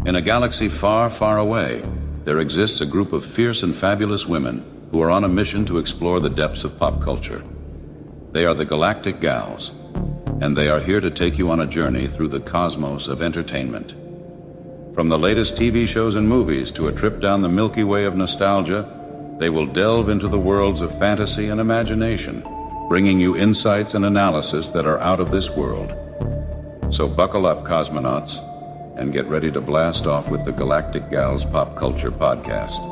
In a galaxy far, far away, there exists a group of fierce and fabulous women who are on a mission to explore the depths of pop culture. They are the Galactic Gals, and they are here to take you on a journey through the cosmos of entertainment. From the latest TV shows and movies to a trip down the Milky Way of nostalgia, they will delve into the worlds of fantasy and imagination, bringing you insights and analysis that are out of this world. So buckle up, cosmonauts, and get ready to blast off with the Galactic Gals Pop Culture Podcast.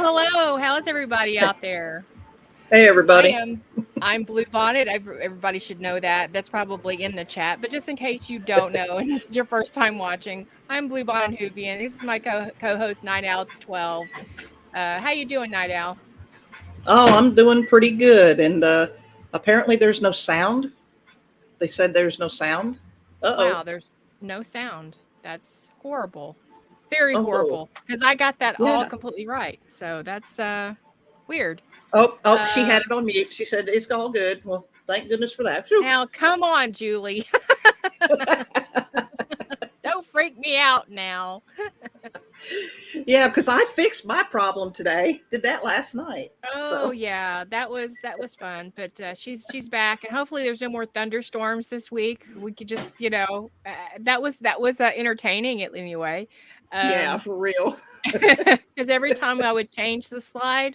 Hello. How's everybody out there? Hey, everybody. I'm Blue Bonnet. Everybody should know that. That's probably in the chat. But just in case you don't know, and this is your first time watching, I'm Blue Bonnet Hoovian. This is my co-host, Night Owl 12. How you doing, Night Owl? Oh, I'm doing pretty good. And apparently there's no sound. They said there's no sound. Uh-oh. Wow, there's no sound. That's horrible. Very horrible. Because I got that all completely right. So that's weird. Oh, she had it on mute. She said it's all good. Well, thank goodness for that. Now, come on, Julie. Don't freak me out now. Yeah, because I fixed my problem today. Did that last night. Oh, yeah, that was fun. But she's back, and hopefully there's no more thunderstorms this week. We could just, that was entertaining anyway. Yeah, for real. Because every time I would change the slide,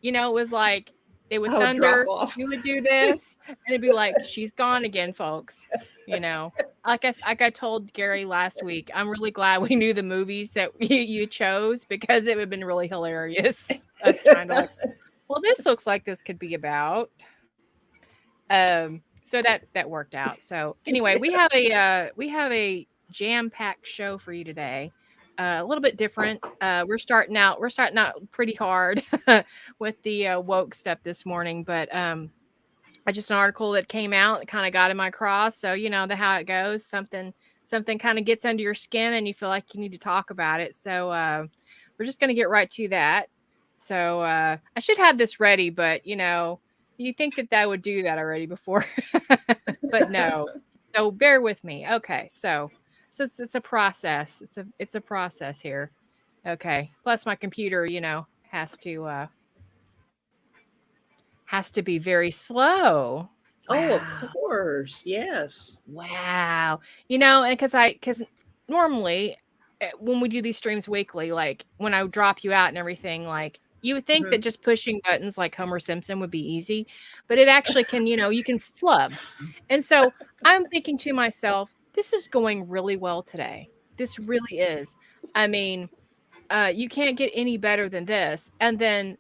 it was like it would thunder. You would do this, and it'd be like, she's gone again, folks. Like I told Gary last week, I'm really glad we knew the movies that you chose, because it would have been really hilarious. That's kind of like, well, this looks like this could be about. So that worked out. So anyway, we have a jam-packed show for you today. A little bit different. We're starting out pretty hard with the woke stuff this morning, but I just an article that came out that kind of got in my cross. So how it goes. Something kind of gets under your skin, and you feel like you need to talk about it. So we're just going to get right to that. So I should have this ready, but You think that would do that already before, but no. So bear with me. Okay, so it's a process. It's a process here. Okay. Plus my computer, has to be very slow. Oh, of Wow. course. Yes. Wow. And because normally when we do these streams weekly, like when I drop you out and everything, like you would think Mhm. that just pushing buttons like Homer Simpson would be easy, but it actually can, you can flub. And so I'm thinking to myself, this is going really well today. This really is. I mean, you can't get any better than this. And then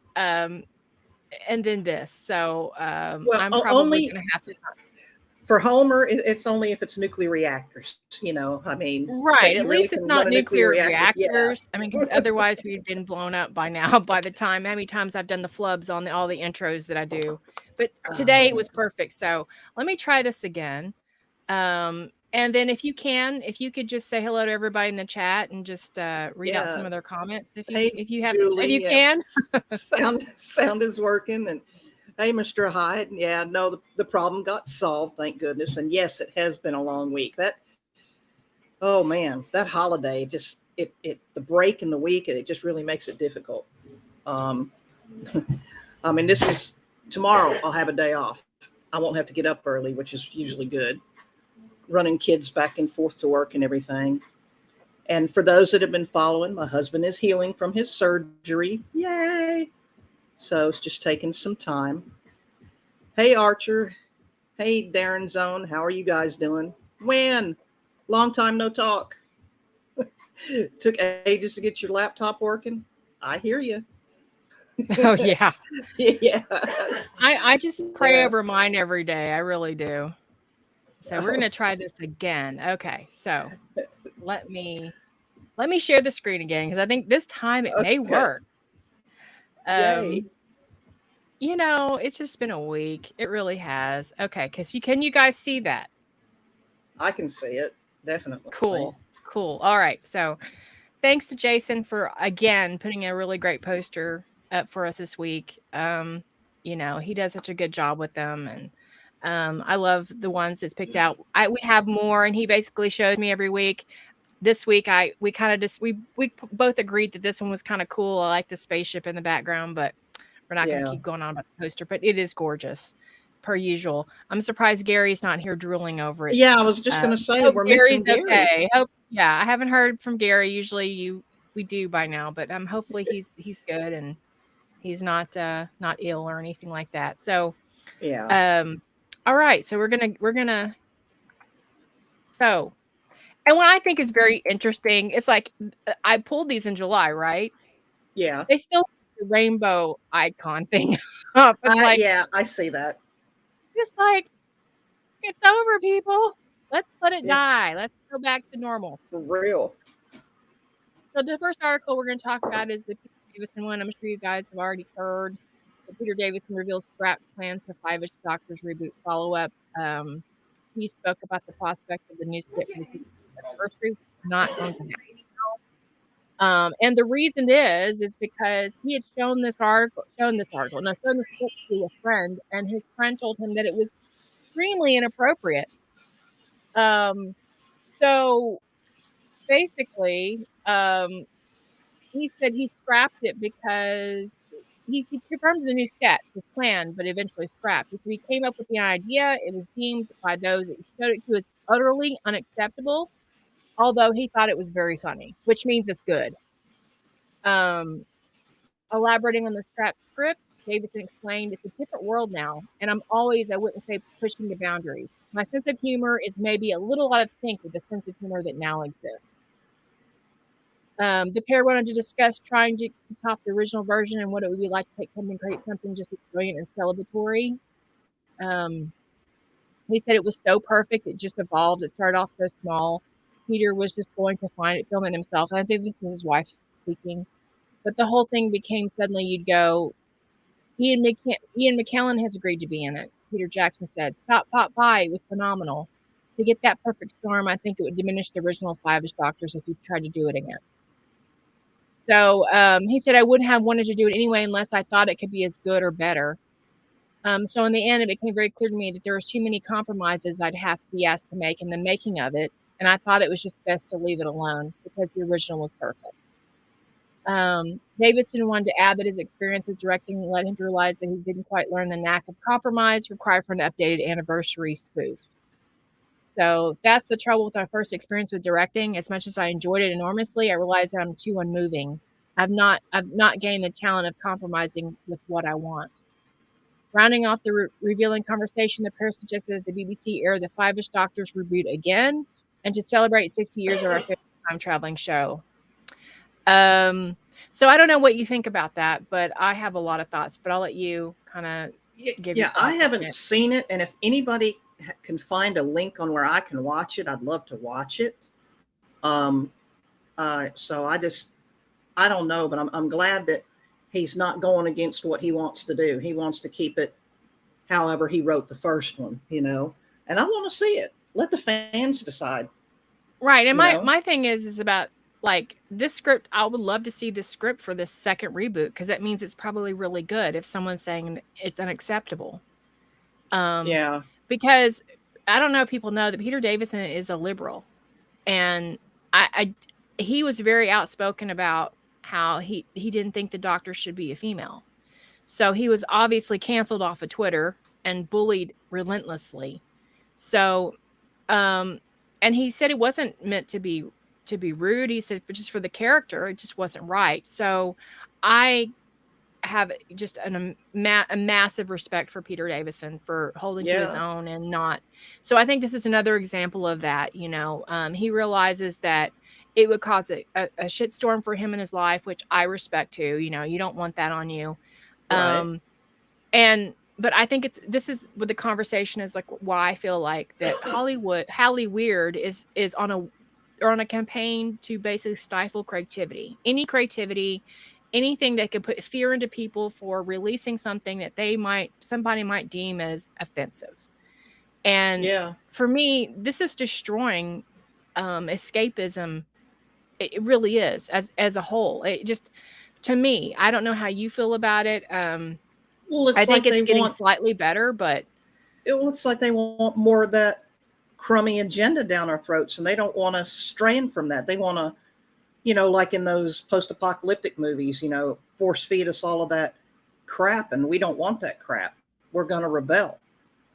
this. So Well, I'm probably only going to have to. for Homer, it's only if it's nuclear reactors. I mean, Right, can't at you really least it's can run not a nuclear nuclear reactor? Yeah. reactors. I mean, because otherwise we'd been blown up by now by the time how many times I've done the flubs on all the intros that I do. But today it Oh, was perfect. So let me try this again. And then if you could just say hello to everybody in the chat and just read out some yeah. of their comments Hey, if Julie. you Yeah. can. Sound is working. And hey, Mr. Hyde. Yeah, no, the problem got solved, thank goodness. And yes, it has been a long week. Oh man, that holiday just the break in the week, it just really makes it difficult. Um, I mean, this is tomorrow. I'll have a day off. I won't have to get up early, which is usually good. Running kids back and forth to work and everything. And for those that have been following, my husband is healing from his surgery. Yay! So it's just taking some time. Hey, Archer. Hey, Darren Zone. How are you guys doing? When? Long time no talk. Took ages to get your laptop working. I hear you. Oh yeah. Yes. I just pray Yeah. over mine every day. I really do. So we're gonna try this again. Okay, so let me share the screen again because I think this time it may Okay. work. Yay. Um, it's just been a week. It really has. Okay, can you guys see that? I can see it. Definitely. Cool. Cool. All right. So thanks to Jason for again putting a really great poster up for us this week. He does such a good job with them, and I love the ones that's picked out. We have more, and he basically shows me every week. This week, we kind of just we both agreed that this one was kind of cool. I like the spaceship in the background, but we're not going to Yeah. keep going on about the poster. But it is gorgeous, per usual. I'm surprised Gary's not here drooling over it. Yeah, I was just going to say, we're missing Gary's Gary. okay. I haven't heard from Gary. Usually we do by now, but hopefully he's good and he's not ill or anything like that. So Yeah. all right. So we're gonna so and what I think is very interesting, it's like I pulled these in July, right? Yeah. They still have the rainbow icon thing up. It's like Yeah, I see that. just like it's over, people. Let's let it Yeah. die. Let's go back to normal. For real. So the first article we're going to talk about is the Peter Davison one. I'm sure you guys have already heard. Peter Davison reveals scrap plans for Five-ish Doctors reboot follow-up. He spoke about the prospect of the new script for the season anniversary not going to happen. And the reason is because he had shown this script to a friend, and his friend told him that it was extremely inappropriate. So basically, he said he scrapped it because he confirmed the new sketch was planned, but eventually scrapped. He said he came up with the idea. It was deemed by those that he showed it to as utterly unacceptable, although he thought it was very funny, which means it's good. Elaborating on the scrapped script, Davison explained, it's a different world now, and I wouldn't say pushing the boundaries. My sense of humor is maybe a little out of sync with the sense of humor that now exists. The pair wanted to discuss trying to top the original version and what it would be like to take something, create something just as brilliant and celebratory. He said it was so perfect, it just evolved. It started off so small. Peter was just going to find it, film it himself. And I think this is his wife speaking. But the whole thing became suddenly you'd go, Ian McKellen has agreed to be in it. Peter Jackson said, Stop, Pop, Pie. It was phenomenal. To get that perfect storm, I think it would diminish the original Five-ish Doctors if you tried to do it again. So he said, I wouldn't have wanted to do it anyway unless I thought it could be as good or better. So in the end, it became very clear to me that there was too many compromises I'd have to be asked to make in the making of it, and I thought it was just best to leave it alone because the original was perfect. Davidson wanted to add that his experience with directing led him to realize that he didn't quite learn the knack of compromise required for an updated anniversary spoof. So that's the trouble with my first experience with directing. As much as I enjoyed it enormously, I realized that I'm too unmoving. I've not gained the talent of compromising with what I want. Rounding off the revealing conversation, the pair suggested that the BBC air the Five-ish Doctors reboot again, and to celebrate 60 years of our favorite time-traveling show. So I don't know what you think about that, but I have a lot of thoughts, but I'll let you kind of give your thoughts I on haven't it. seen it, and if anybody can find a link on where I can watch it, I'd love to watch it. So I don't know, but I'm glad that he's not going against what he wants to do. He wants to keep it however he wrote the first one, and I want to see it. Let the fans decide. Right. And my thing is about like this script. I would love to see this script for this second reboot, because that means it's probably really good if someone's saying it's unacceptable. Yeah. Because I don't know if people know that Peter Davison is a liberal, and he was very outspoken about how he didn't think the Doctor should be a female. So he was obviously canceled off of Twitter and bullied relentlessly. So, and he said it wasn't meant to be rude. He said just for the character, it just wasn't right. So I have just a massive respect for Peter Davison for holding to his own and not. So I think this is another example of that. He realizes that it would cause a shitstorm for him in his life, which I respect too. You don't want that on you. Right. But I think this is what the conversation is like, why I feel like that Holly Weird is on a campaign to basically stifle creativity. Any creativity, anything that could put fear into people for releasing something that somebody might deem as offensive. And for me, this is destroying escapism. It really is as a whole. It just, to me, I don't know how you feel about it. Well, I think it's getting slightly better, but it looks like they want more of that crummy agenda down our throats, and they don't want us straying from that. They want to, like in those post-apocalyptic movies, force feed us all of that crap, and we don't want that crap. We're going to rebel.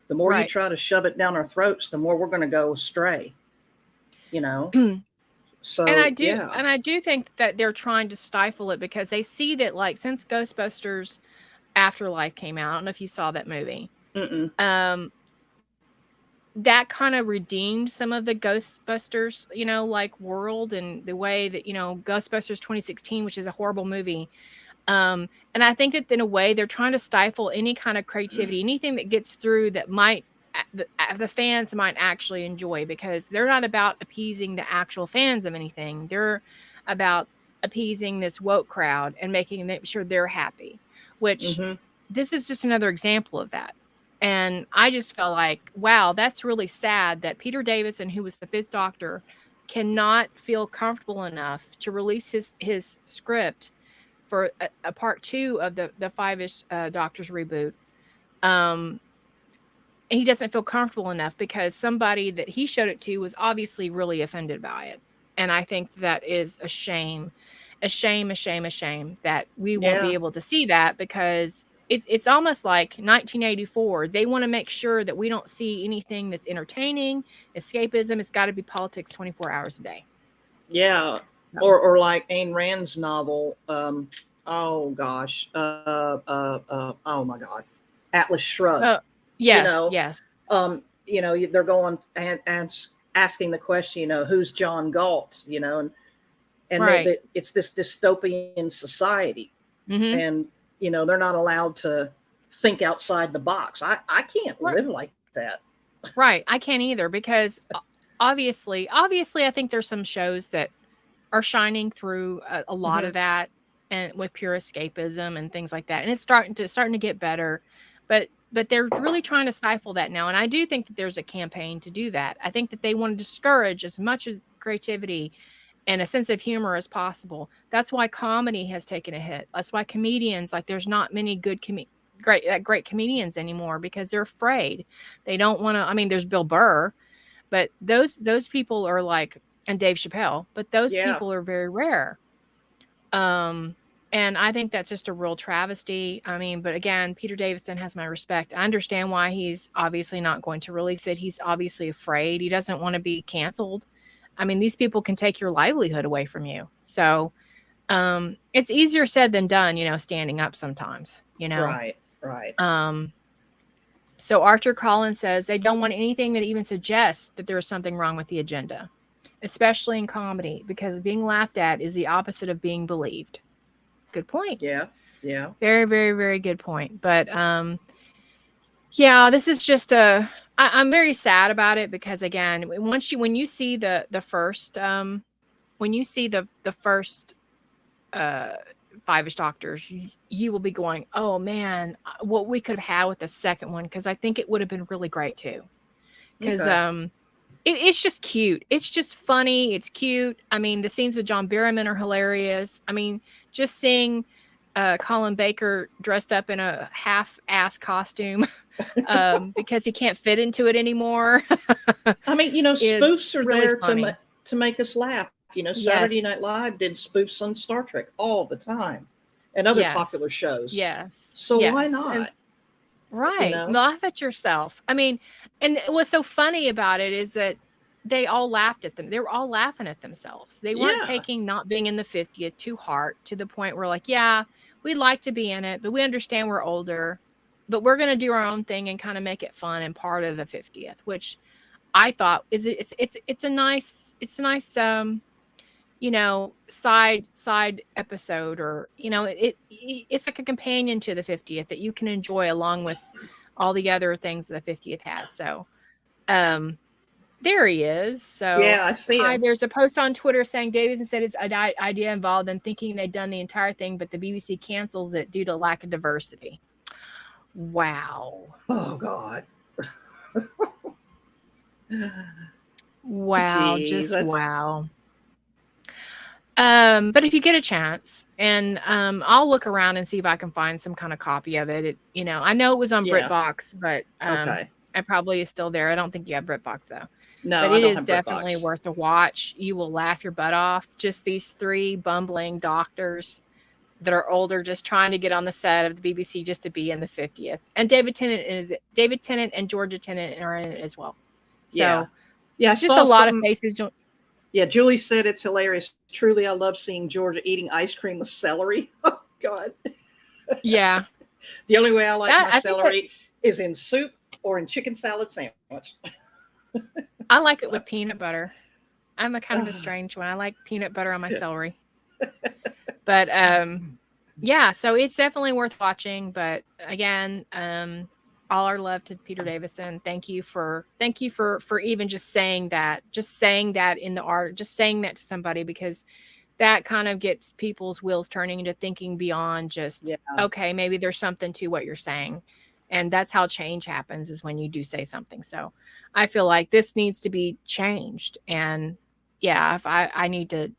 The more you try to shove it down our throats, the more we're going to go astray. So, and I do think that they're trying to stifle it because they see that, like, since Ghostbusters Afterlife came out, I don't know if you saw that movie. That kind of redeemed some of the Ghostbusters, like world, and the way that, Ghostbusters 2016, which is a horrible movie. And I think that in a way they're trying to stifle any kind of creativity, anything that gets through that the fans might actually enjoy, because they're not about appeasing the actual fans of anything. They're about appeasing this woke crowd and making sure they're happy, which this is just another example of that. And I just felt like, wow, that's really sad that Peter Davison, who was the fifth Doctor, cannot feel comfortable enough to release his script for a part 2 of the Five-ish Doctors reboot. He doesn't feel comfortable enough because somebody that he showed it to was obviously really offended by it. And I think that is a shame that we won't be able to see that, because it's almost like 1984. They want to make sure that we don't see anything that's entertaining, escapism. It's got to be politics 24 hours a day. Yeah. Or like Ayn Rand's novel. Oh gosh. Oh my God. Atlas Shrugged. Yes. Yes. They're going and asking the question, who's John Galt, and it's this dystopian society. And they're not allowed to think outside the box. I can't live like that. Right. I can't either, because obviously I think there's some shows that are shining through a lot of that, and with pure escapism and things like that. And it's starting to get better, but they're really trying to stifle that now. And I do think that there's a campaign to do that. I think that they want to discourage as much as creativity and a sense of humor as possible. That's why comedy has taken a hit. That's why comedians, like, there's not many good great comedians anymore because they're afraid. They don't want to. I mean, there's Bill Burr, but those people are like, and Dave Chappelle, but those Yeah. people are very rare. And I think that's just a real travesty. I mean, but again, Peter Davison has my respect. I understand why he's obviously not going to release it. He's obviously afraid. He doesn't want to be canceled. I mean, these people can take your livelihood away from you. So it's easier said than done, standing up sometimes, Right. So Archer Collins says they don't want anything that even suggests that there is something wrong with the agenda, especially in comedy, because being laughed at is the opposite of being believed. Good point. Yeah. Very, very, very good point. But yeah, this is just I'm very sad about it because again, when you see the first Five-ish Doctors, you will be going, oh man, what we could have had with the second one, because I think it would have been really great too. Because it's just cute. It's just funny. It's cute. I mean, the scenes with John Barrowman are hilarious. I mean, just seeing Colin Baker dressed up in a half-ass costume because he can't fit into it anymore. I mean, spoofs are really there funny. to make us laugh. Saturday Night Live did spoofs on Star Trek all the time and other popular shows. Yes. So why not? And, right. Laugh at yourself. I mean, and what's so funny about it is that they all laughed at them. They were all laughing at themselves. They weren't taking not being in the 50th too hard, to the point where like, yeah, we'd like to be in it, but we understand we're older, but we're going to do our own thing and kind of make it fun and part of the 50th, which I thought it's a nice side episode, or it's like a companion to the 50th that you can enjoy along with all the other things that the 50th had. So there he is. So yeah, I see him. There's a post on Twitter saying Davison said his idea involved them thinking they'd done the entire thing, but the BBC cancels it due to lack of diversity. Wow. Oh God. Wow. Wow. But if you get a chance, and I'll look around and see if I can find some kind of copy of it. I know it was on BritBox, but it probably is still there. I don't think you have BritBox though. No, but it is definitely worth a watch. You will laugh your butt off. Just these three bumbling doctors that are older, just trying to get on the set of the BBC just to be in the 50th. And David Tennant and Georgia Tennant are in it as well. So yeah, just a lot of faces. Yeah, Julie said it's hilarious. Truly, I love seeing Georgia eating ice cream with celery. Oh God. Yeah. The only way I like my celery is in soup or in chicken salad sandwich. I like it with peanut butter. I'm a kind of a strange one. I like peanut butter on my celery. But yeah, so it's definitely worth watching. But again, all our love to Peter Davison. Thank you for even just saying that in the art, just saying that to somebody, because that kind of gets people's wheels turning into thinking beyond just, okay, maybe there's something to what you're saying. And that's how change happens, is when you do say something. So I feel like this needs to be changed. And yeah, if I need to,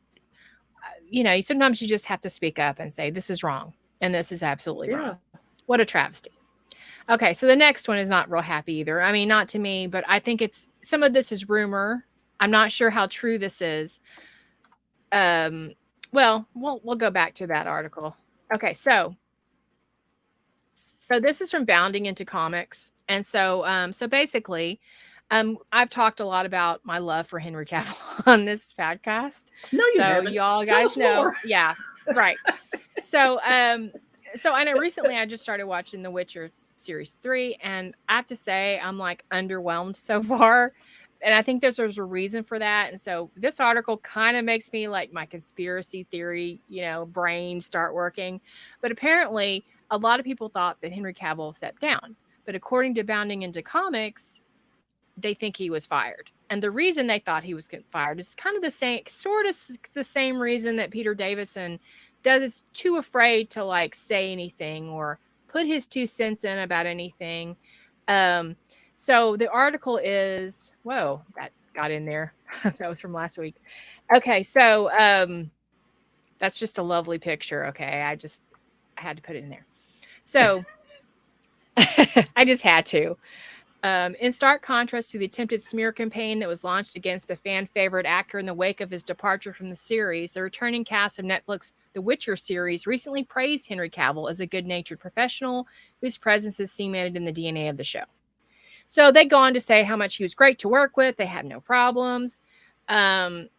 sometimes you just have to speak up and say, this is wrong. And this is absolutely wrong. What a travesty. Okay. So the next one is not real happy either. I mean, not to me, but I think some of this is rumor. I'm not sure how true this is. Well, we'll go back to that article. Okay. So this is from Bounding Into Comics. And so basically, I've talked a lot about my love for Henry Cavill on this podcast. No, you haven't. Y'all guys know. More. Yeah, right. So I know recently I just started watching The Witcher series 3, and I have to say I'm like underwhelmed so far. And I think there's a reason for that. And so this article kind of makes me like my conspiracy theory, brain start working. But apparently a lot of people thought that Henry Cavill stepped down. But according to Bounding Into Comics, they think he was fired. And the reason they thought he was getting fired is kind of the same reason that Peter Davison is too afraid to like say anything or put his 2 cents in about anything. So the article is, whoa, that got in there. That was from last week. Okay. So that's just a lovely picture. Okay. I had to put it in there. So I just had to. In stark contrast to the attempted smear campaign that was launched against the fan favorite actor in the wake of his departure from the series, the returning cast of Netflix The Witcher series recently praised Henry Cavill as a good-natured professional whose presence is cemented in the DNA of the show. So they go on to say how much he was great to work with. They had no problems. But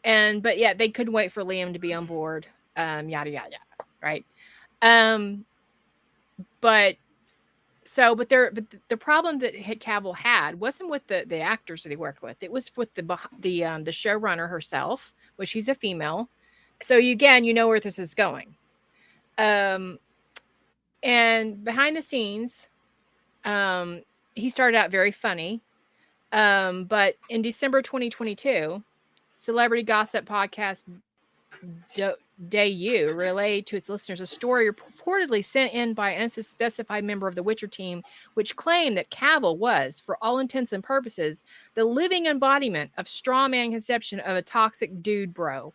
yeah, they couldn't wait for Liam to be on board. Yada, yada, right? But the problem that Cavill had wasn't with the actors that he worked with. It was with the showrunner herself, which she's a female. So again, you know where this is going. And behind the scenes, he started out very funny. But in December 2022, celebrity gossip podcast Dayu relayed to its listeners a story reportedly sent in by an unspecified member of the Witcher team, which claimed that Cavill was, for all intents and purposes, the living embodiment of strawman conception of a toxic dude bro.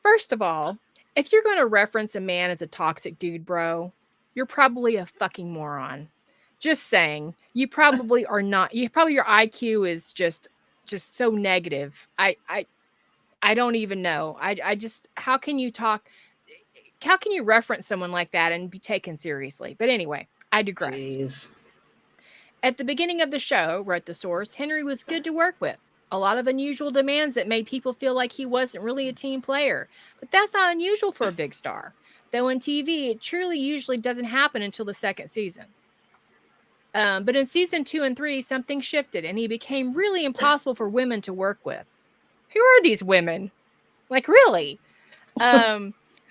First of all, if you're going to reference a man as a toxic dude bro, you're probably a fucking moron. Just saying. You probably are not. Your IQ is just so negative. I don't even know. I just, how can you reference someone like that and be taken seriously? But anyway, I digress. Jeez. At the beginning of the show, wrote the source, Henry was good to work with. A lot of unusual demands that made people feel like he wasn't really a team player. But that's not unusual for a big star. Though on TV, it truly usually doesn't happen until the second season. But in season 2 and 3, something shifted and he became really impossible for women to work with. Who are these women? Like, really?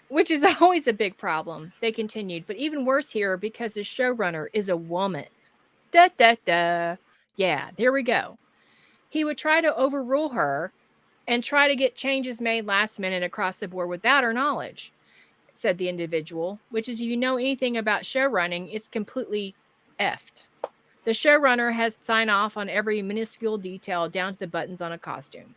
Which is always a big problem. They continued, but even worse here because his showrunner is a woman. Da, da, da. Yeah, there we go. He would try to overrule her and try to get changes made last minute across the board without her knowledge, said the individual, which is, if you know anything about show running, it's completely effed. The showrunner has signed off on every minuscule detail down to the buttons on a costume.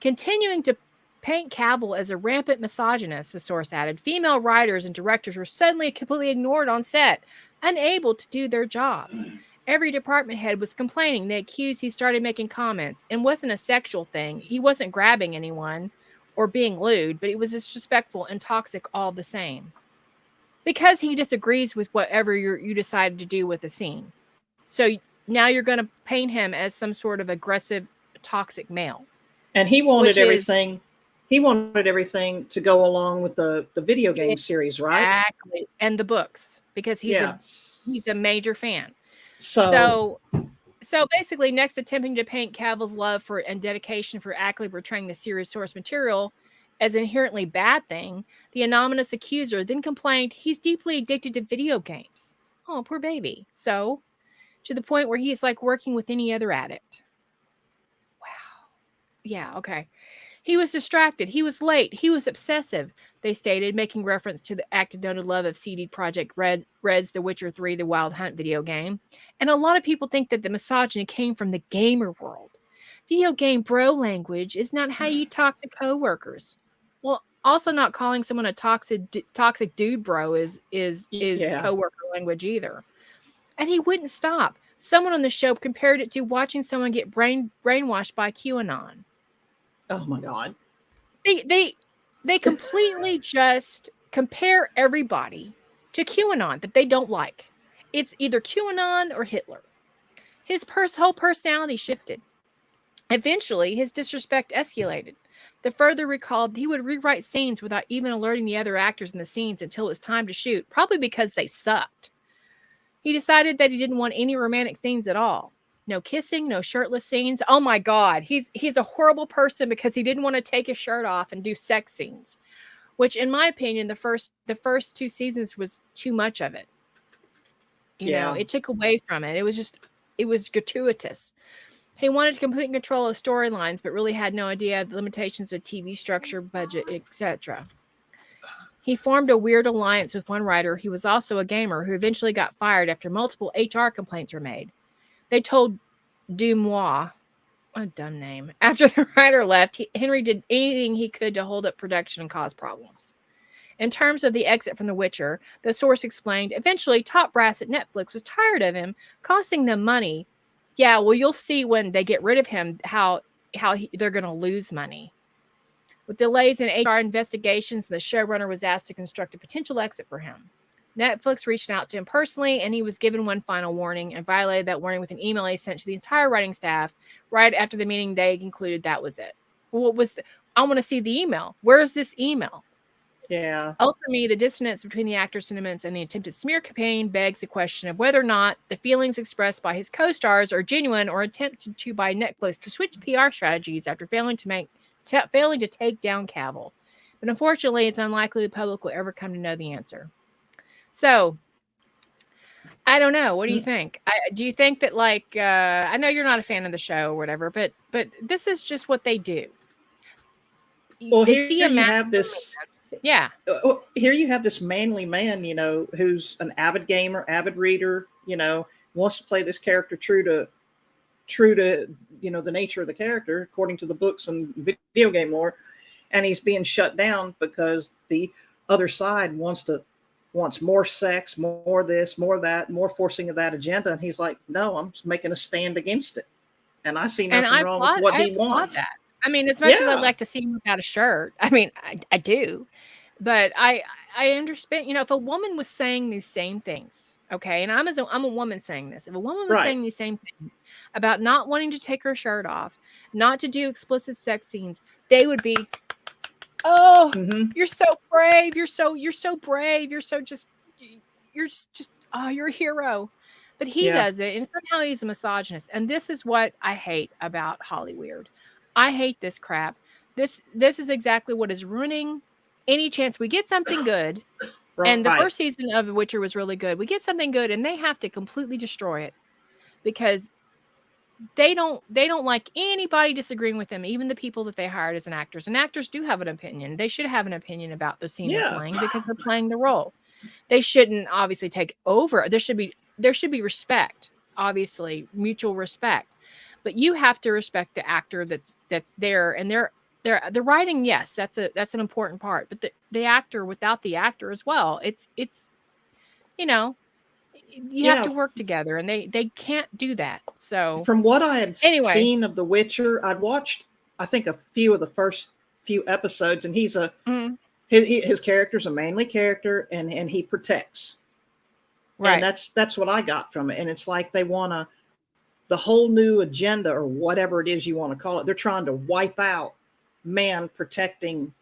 Continuing to paint Cavill as a rampant misogynist, the source added, female writers and directors were suddenly completely ignored on set, unable to do their jobs. Every department head was complaining. They accused he started making comments. It wasn't a sexual thing. He wasn't grabbing anyone or being lewd, but he was disrespectful and toxic all the same. Because he disagrees with whatever you decided to do with the scene. So now you're going to paint him as some sort of aggressive, toxic male. And he wanted everything. He wanted everything to go along with the video game series, right? Exactly, and the books, because he's a major fan. So basically, next attempting to paint Cavill's love for and dedication for accurately portraying the series source material as an inherently bad thing, the anonymous accuser then complained he's deeply addicted to video games. Oh, poor baby. So, to the point where he's like working with any other addict. Wow. Yeah, okay. He was distracted. He was late. He was obsessive, they stated, making reference to the active noted love of CD Projekt Red's The Witcher 3, The Wild Hunt video game. And a lot of people think that the misogyny came from the gamer world. Video game bro language is not how you talk to coworkers. Well, also not calling someone a toxic dude bro is coworker language either. And he wouldn't stop. Someone on the show compared it to watching someone get brainwashed by QAnon. Oh my God. They completely just compare everybody to QAnon that they don't like. It's either QAnon or Hitler. His whole personality shifted. Eventually, his disrespect escalated. The further recalled, he would rewrite scenes without even alerting the other actors in the scenes until it was time to shoot, probably because they sucked. He decided that he didn't want any romantic scenes at all. No kissing, no shirtless scenes. Oh my God, he's a horrible person because he didn't want to take his shirt off and do sex scenes, which, in my opinion, the first 2 seasons was too much of it. You know, it took away from it. It was gratuitous. He wanted complete control of storylines, but really had no idea the limitations of TV structure, budget, etc. He formed a weird alliance with one writer who was also a gamer who eventually got fired after multiple HR complaints were made. They told Dumois, what a dumb name, after the writer left, Henry did anything he could to hold up production and cause problems. In terms of the exit from The Witcher, the source explained, eventually top brass at Netflix was tired of him, costing them money. Yeah, well, you'll see when they get rid of him how they're going to lose money. With delays in HR investigations, the showrunner was asked to construct a potential exit for him. Netflix reached out to him personally, and he was given one final warning and violated that warning with an email he sent to the entire writing staff. Right after the meeting, they concluded that was it. Well, what was I want to see the email. Where is this email? Yeah. Ultimately, the dissonance between the actor's sentiments and the attempted smear campaign begs the question of whether or not the feelings expressed by his co-stars are genuine or attempted to by Netflix to switch PR strategies after failing to take down Cavill. But unfortunately, it's unlikely the public will ever come to know the answer. So, I don't know. What do you think? Do you think that, like, I know you're not a fan of the show or whatever, but this is just what they do. Well, they here see you have this. Yeah. Here you have this manly man, you know, who's an avid gamer, avid reader, you know, wants to play this character true to, you know, the nature of the character according to the books and video game lore, and he's being shut down because the other side wants more sex, more this, more that, more forcing of that agenda, and he's like, no, I'm just making a stand against it, and I see nothing wrong with what he wants. That. I mean, as much as I'd like to see him without a shirt, I mean, I do, but I understand. You know, if a woman was saying these same things, okay, and I'm a woman saying this, if a woman was saying these same things about not wanting to take her shirt off, not to do explicit sex scenes, they would be, oh, you're so brave, you're so brave, you're just oh, you're a hero. But he does it, and somehow he's a misogynist, and this is what I hate about Hollyweird. I hate this crap. This is exactly what is ruining any chance we get something good. And the first season of The Witcher was really good. We get something good, and they have to completely destroy it because they don't like anybody disagreeing with them, even the people that they hired as actors. And actors do have an opinion. They should have an opinion about the scene they're playing because they're playing the role. They shouldn't obviously take over. There should be respect, obviously, mutual respect. But you have to respect the actor that's there, and the writing. Yes, that's an important part. But the actor without the actor as well. It's you know, you have to work together, and they can't do that. So from what I had seen of The Witcher, I'd watched I think a few of the first few episodes, and he's his character's a manly character, and he protects. Right. And that's what I got from it. And it's like they want the whole new agenda or whatever it is you want to call it. They're trying to wipe out man protecting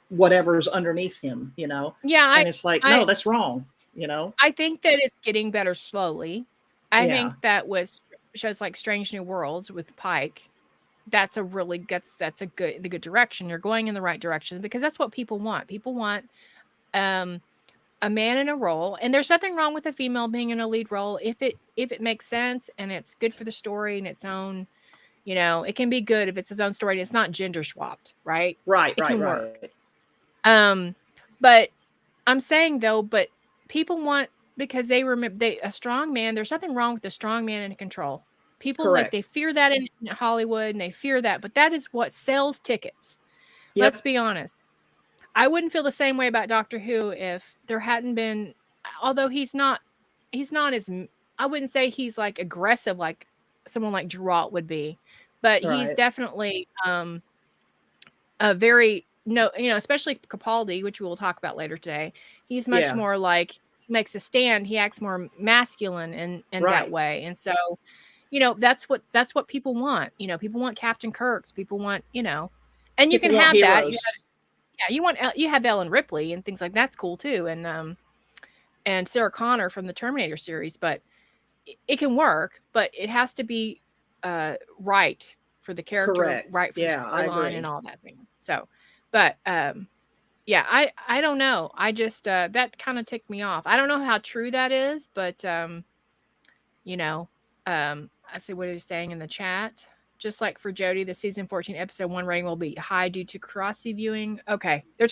whatever's underneath him, you know? Yeah. And it's like, no, that's wrong, you know? I think that it's getting better slowly. I think that with shows like Strange New Worlds with Pike, that's a good direction. You're going in the right direction because that's what people want. People want a man in a role, and there's nothing wrong with a female being in a lead role if it makes sense and it's good for the story and its own, you know, it can be good if it's its own story and it's not gender swapped, right? Right. Work. But I'm saying though, but people want, because they remember a strong man. There's nothing wrong with a strong man in control. People like they fear that in Hollywood, and they fear that, but that is what sells tickets. Yep. Let's be honest. I wouldn't feel the same way about Doctor Who if there hadn't been, although he's not as, I wouldn't say he's like aggressive like someone like Geralt would be, but he's definitely a very, especially Capaldi, which we will talk about later today. He's much more like, makes a stand. He acts more masculine in that way. And so, that's what people want. People want Captain Kirks. People want, and you can have heroes. That. You have Ellen Ripley and things like that's cool too, and Sarah Connor from the Terminator series. But it can work, but it has to be right for the character, right for the storyline and all that thing. So, but I don't know. I just that kind of ticked me off. I don't know how true that is, but I see what he's saying in the chat. Just like for Jody, the season 14 episode 1 rating will be high due to crossy viewing. Okay. They're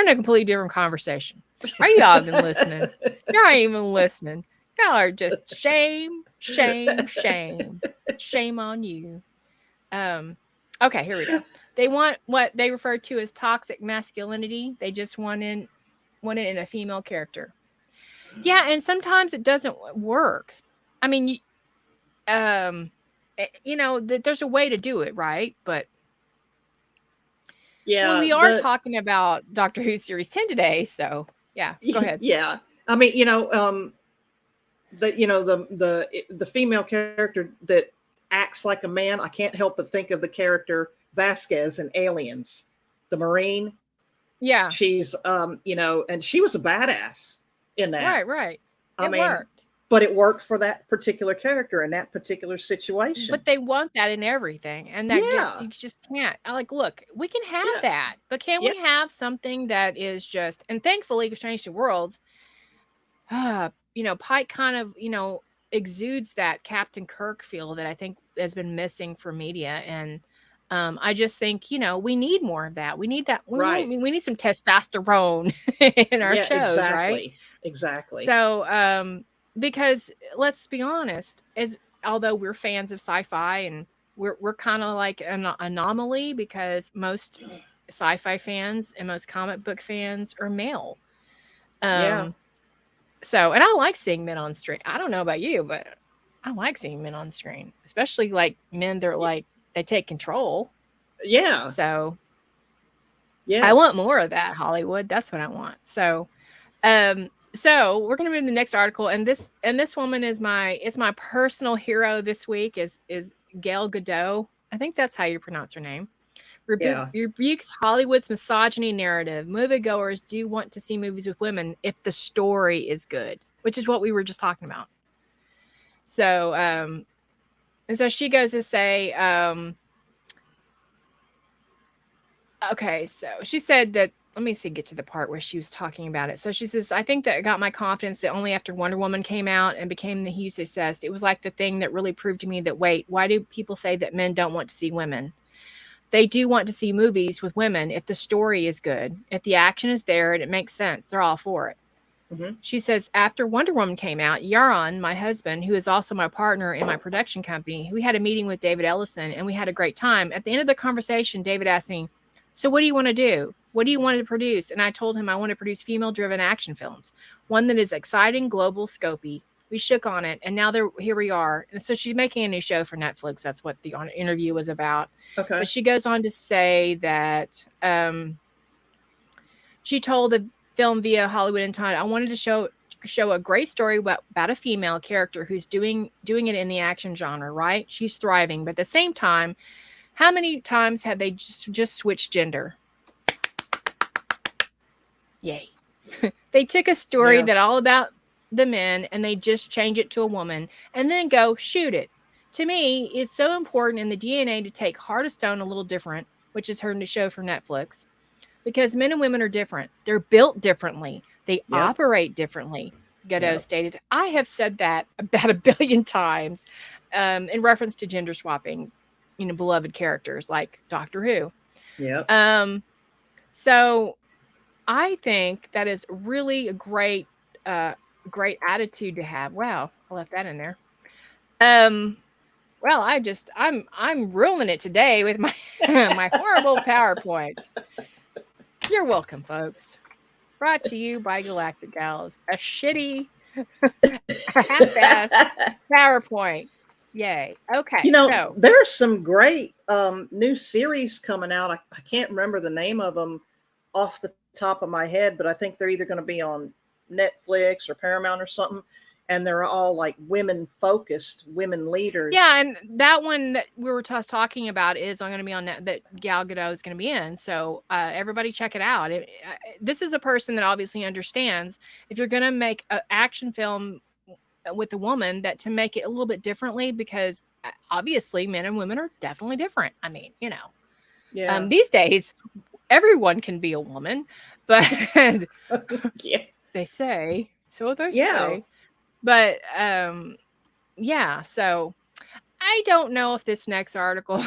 in a completely different conversation. Are y'all even listening? Y'all ain't even listening. Y'all are just shame on you. Okay, here we go. They want what they refer to as toxic masculinity. They just want it in a female character. Yeah, and sometimes it doesn't work. I mean, there's a way to do it, right? But Yeah, we are talking about Doctor Who Series 10 today, so yeah, go ahead. Yeah, I mean, the female character that acts like a man, I can't help but think of the character Vasquez in Aliens, the Marine. Yeah, she's and she was a badass in that. Right. I mean, worked. But it worked for that particular character in that particular situation. But they want that in everything, and that you just can't. Look, we can have that, but can we have something that is just? And thankfully, Strange New Worlds, Pike kind of exudes that Captain Kirk feel that I think has been missing for media, and I just think we need more of that. We need that. We need some testosterone in our shows, right? Exactly. So, because let's be honest, although we're fans of sci-fi and we're kind of like an anomaly because most sci-fi fans and most comic book fans are male. So, and I like seeing men on screen. I don't know about you, but I like seeing men on screen, especially like men that are like they take control. Yeah. So, I want more of that, Hollywood. That's what I want. So, so we're going to move to the next article, and this woman is my personal hero this week is Gal Gadot. I think that's how you pronounce her name. Rebukes Hollywood's misogyny narrative. Moviegoers do want to see movies with women if the story is good, which is what we were just talking about. So, and so she goes to say, okay, so she said that. Let me get to the part where she was talking about it. So she says, I think that got my confidence that only after Wonder Woman came out and became the huge success, it was like the thing that really proved to me that, wait, why do people say that men don't want to see women? They do want to see movies with women if the story is good. If the action is there and it makes sense, they're all for it. Mm-hmm. She says, after Wonder Woman came out, Yaron, my husband, who is also my partner in my production company, we had a meeting with David Ellison and we had a great time. At the end of the conversation, David asked me, so what do you want to do? What do you want to produce? And I told him I want to produce female-driven action films, one that is exciting, global, scopy. We shook on it, and now here we are. And so she's making a new show for Netflix. That's what the interview was about. Okay. But she goes on to say that she told the film via Hollywood Untitled, I wanted to show a great story about a female character who's doing it in the action genre, right? She's thriving, but at the same time, how many times have they just switched gender? Yay. They took a story that all about the men and they just change it to a woman and then go shoot it. To me, it's so important in the DNA to take Heart of Stone a little different, which is her new show for Netflix, because men and women are different. They're built differently. They operate differently. Gadot stated, I have said that about 1 billion times in reference to gender swapping, beloved characters like Doctor Who. Yeah. So I think that is really a great attitude to have. Wow, I left that in there. Well, I'm ruining it today with my my horrible PowerPoint. You're welcome, folks. Brought to you by Galactic Gals, a shitty, half-assed PowerPoint. Yay. Okay. So there's some great new series coming out. I can't remember the name of them off the top of my head, but I think they're either going to be on Netflix or Paramount or something. And they're all like women focused, women leaders. Yeah. And that one that we were just talking about is going to be on that Gal Gadot is going to be in. So everybody check it out. This is a person that obviously understands if you're going to make an action film with a woman, that to make it a little bit differently, because obviously men and women are definitely different. I mean, these days everyone can be a woman, but they say so. They say. But so I don't know if this next article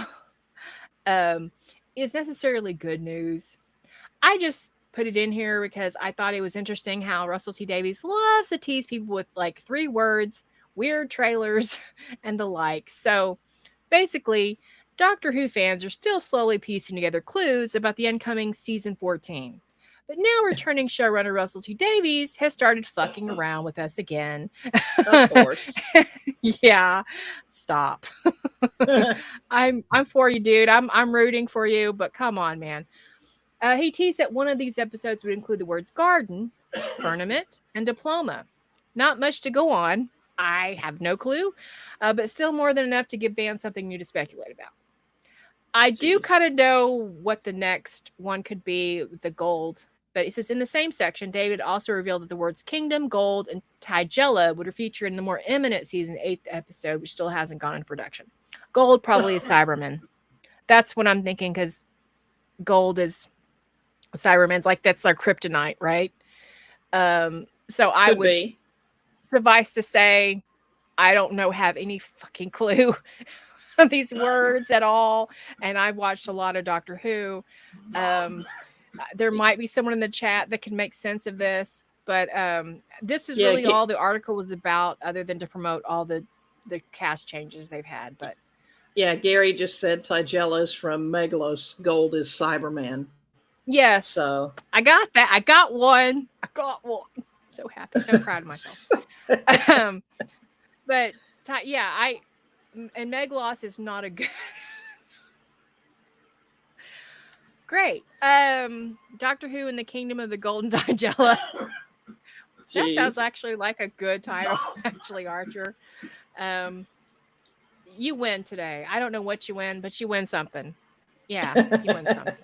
is necessarily good news. I just put it in here because I thought it was interesting how Russell T Davies loves to tease people with like 3 words, weird trailers, and the like. So basically, Doctor Who fans are still slowly piecing together clues about the incoming season 14. But now returning showrunner Russell T Davies has started fucking around with us again. Of course. Yeah, stop. I'm for you, dude. I'm rooting for you, but come on, man. He teased that one of these episodes would include the words garden, firmament, and diploma. Not much to go on. I have no clue, but still more than enough to give fans something new to speculate about. I do kind of know what the next one could be, the gold. But it says in the same section, David also revealed that the words kingdom, gold, and Tigella would feature in the more imminent season 8 episode, which still hasn't gone into production. Gold probably is Cyberman. That's what I'm thinking, because gold is Cyberman's, like, that's their kryptonite, right? So I would be. Suffice to say, I don't have any fucking clue on these words at all. And I've watched a lot of Doctor Who. There might be someone in the chat that can make sense of this, but this is really all the article was about, other than to promote all the cast changes they've had. But yeah, Gary just said Tigella is from Megalos. Gold is Cyberman. Yes. So I got that. I got one. So happy. So proud of myself. But yeah, and Megalos is not a good. Great. Doctor Who in the Kingdom of the Golden Tigella. That sounds actually like a good title, actually, Archer. You win today. I don't know what you win, but you win something. Yeah, you win something.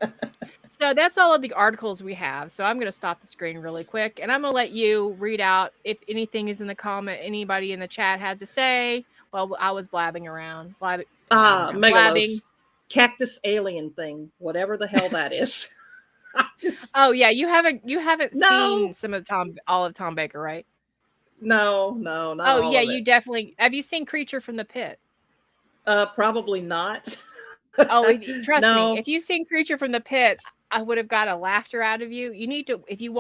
So that's all of the articles we have. So I'm going to stop the screen really quick, and I'm going to let you read out if anything is in the comment, anybody in the chat had to say. Well, I was blabbing around. Megalos. Cactus alien thing, whatever the hell that is. Oh yeah, you haven't seen some of all of Tom Baker, right? No, not oh all yeah, of it. You definitely have. You seen Creature from the Pit? Probably not. Oh, trust me, if you've seen Creature from the Pit, I would have got a laughter out of you. You need to, if you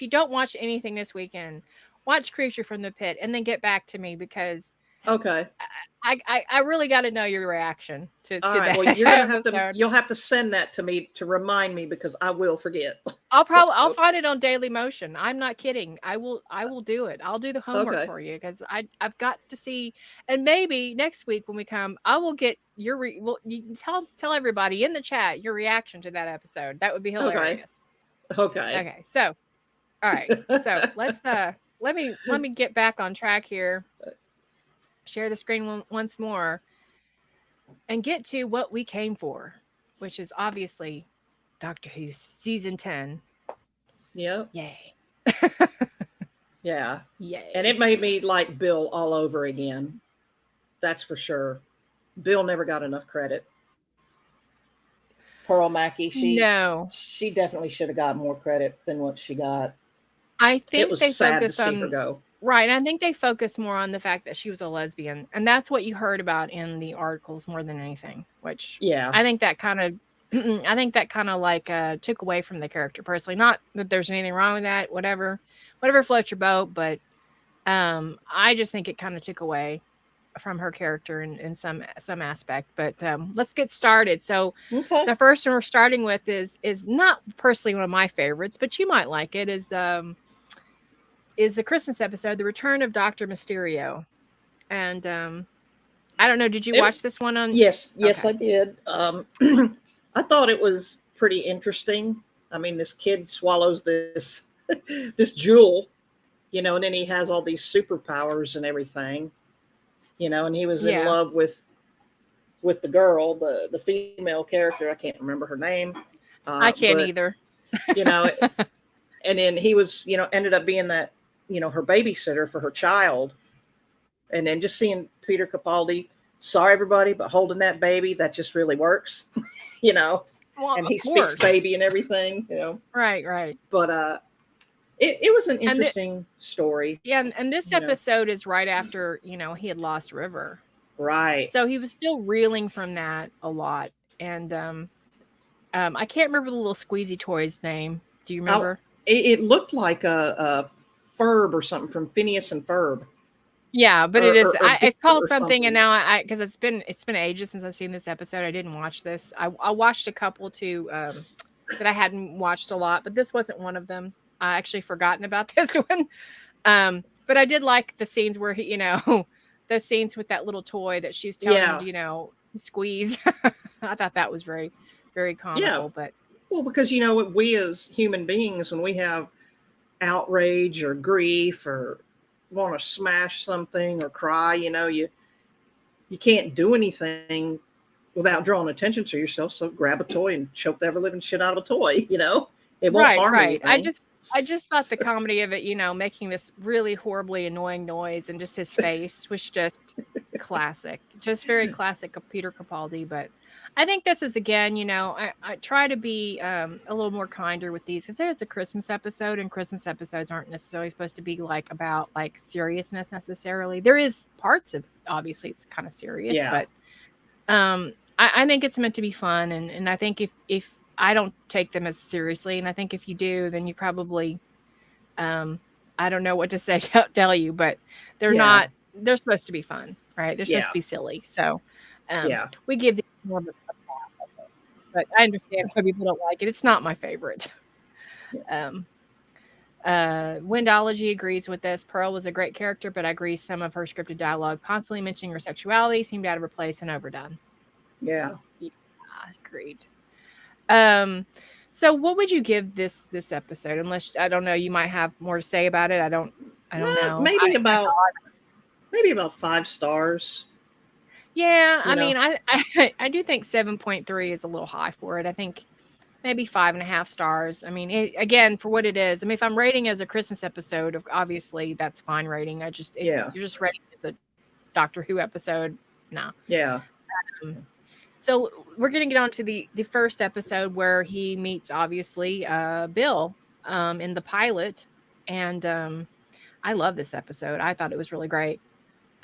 don't watch anything this weekend, watch Creature from the Pit and then get back to me, because okay, I really got to know your reaction to that. Well, you're gonna you'll have to send that to me to remind me, because I will forget. I'll find it on Daily Motion. I'm not kidding. I will do it. I'll do the homework for you, because I've got to see. And maybe next week when we come, I will get your you can tell everybody in the chat your reaction to that episode. That would be hilarious. Okay. So, all right. So let's let me get back on track here. Share the screen once more and get to what we came for, which is obviously Doctor Who season 10. Yep. Yay. Yeah. Yay. And it made me like Bill all over again. That's for sure. Bill never got enough credit. Pearl Mackie, she definitely should have got more credit than what she got. I think it was sad to see her go. Right. I think they focus more on the fact that she was a lesbian. And that's what you heard about in the articles more than anything, which I think that kind of like took away from the character personally. Not that there's anything wrong with that, whatever floats your boat. But I just think it kind of took away from her character in some aspect. But let's get started. So the first one we're starting with is not personally one of my favorites, but you might like it, is the Christmas episode, The Return of Dr. Mysterio. And I don't know, did you watch this one on? Yes, I did. I thought it was pretty interesting. I mean, this kid swallows this this jewel, and then he has all these superpowers and everything, and he was in love with the girl, the female character. I can't remember her name. I can't either. And then he was, ended up being that, her babysitter for her child. And then just seeing Peter Capaldi, sorry everybody, but holding that baby, that just really works, Well, and he speaks baby and everything, Right. But it was an interesting story. Yeah, and this episode is right after, he had lost River. Right. So he was still reeling from that a lot. And I can't remember the little squeezy toy's name. Do you remember? It looked like a Ferb or something from Phineas and Ferb. Yeah, but it or, is. or, or It's Bigfoot called or something, and something. now because it's been ages since I've seen this episode. I didn't watch this. I watched a couple too that I hadn't watched a lot, but this wasn't one of them. I actually forgotten about this one. But I did like the scenes where he, those scenes with that little toy that she was telling him Yeah, to, squeeze. I thought that was very, very yeah. comical. But Well, because we as human beings, when we have outrage or grief or want to smash something or cry, you can't do anything without drawing attention to yourself. So grab a toy and choke the ever living shit out of a toy. It won't harm right. I anything. just thought the comedy of it, making this really horribly annoying noise and just his face was just classic, just very classic of Peter Capaldi. But I think this is again, I try to be a little more kinder with these because there's a Christmas episode, and Christmas episodes aren't necessarily supposed to be about seriousness necessarily. There is parts of obviously it's kind of serious, Yeah. but I think it's meant to be fun, and I think if I don't take them as seriously, and I think if you do, then you probably I don't know what to say tell you, but they're Yeah. not. They're supposed to be fun, right? They're supposed Yeah. to be silly, so Yeah. we give these more of a pass, but I understand why people don't like it. It's not my favorite. Windology agrees with this. Pearl was a great character, but I agree some of her scripted dialogue, constantly mentioning her sexuality, seemed out of her place and overdone. Yeah. Agreed. So what would you give this episode? Unless I don't know, you might have more to say about it. I don't know. Maybe about 5 stars. Yeah, I mean, I do think 7.3 is a little high for it. I think maybe 5.5 stars. I mean, again, for what it is. I mean, if I'm rating as a Christmas episode, obviously that's fine rating. You're just rating as a Doctor Who episode. No. Yeah. So we're going to get on to the first episode where he meets, obviously, Bill in the pilot. And I love this episode. I thought it was really great.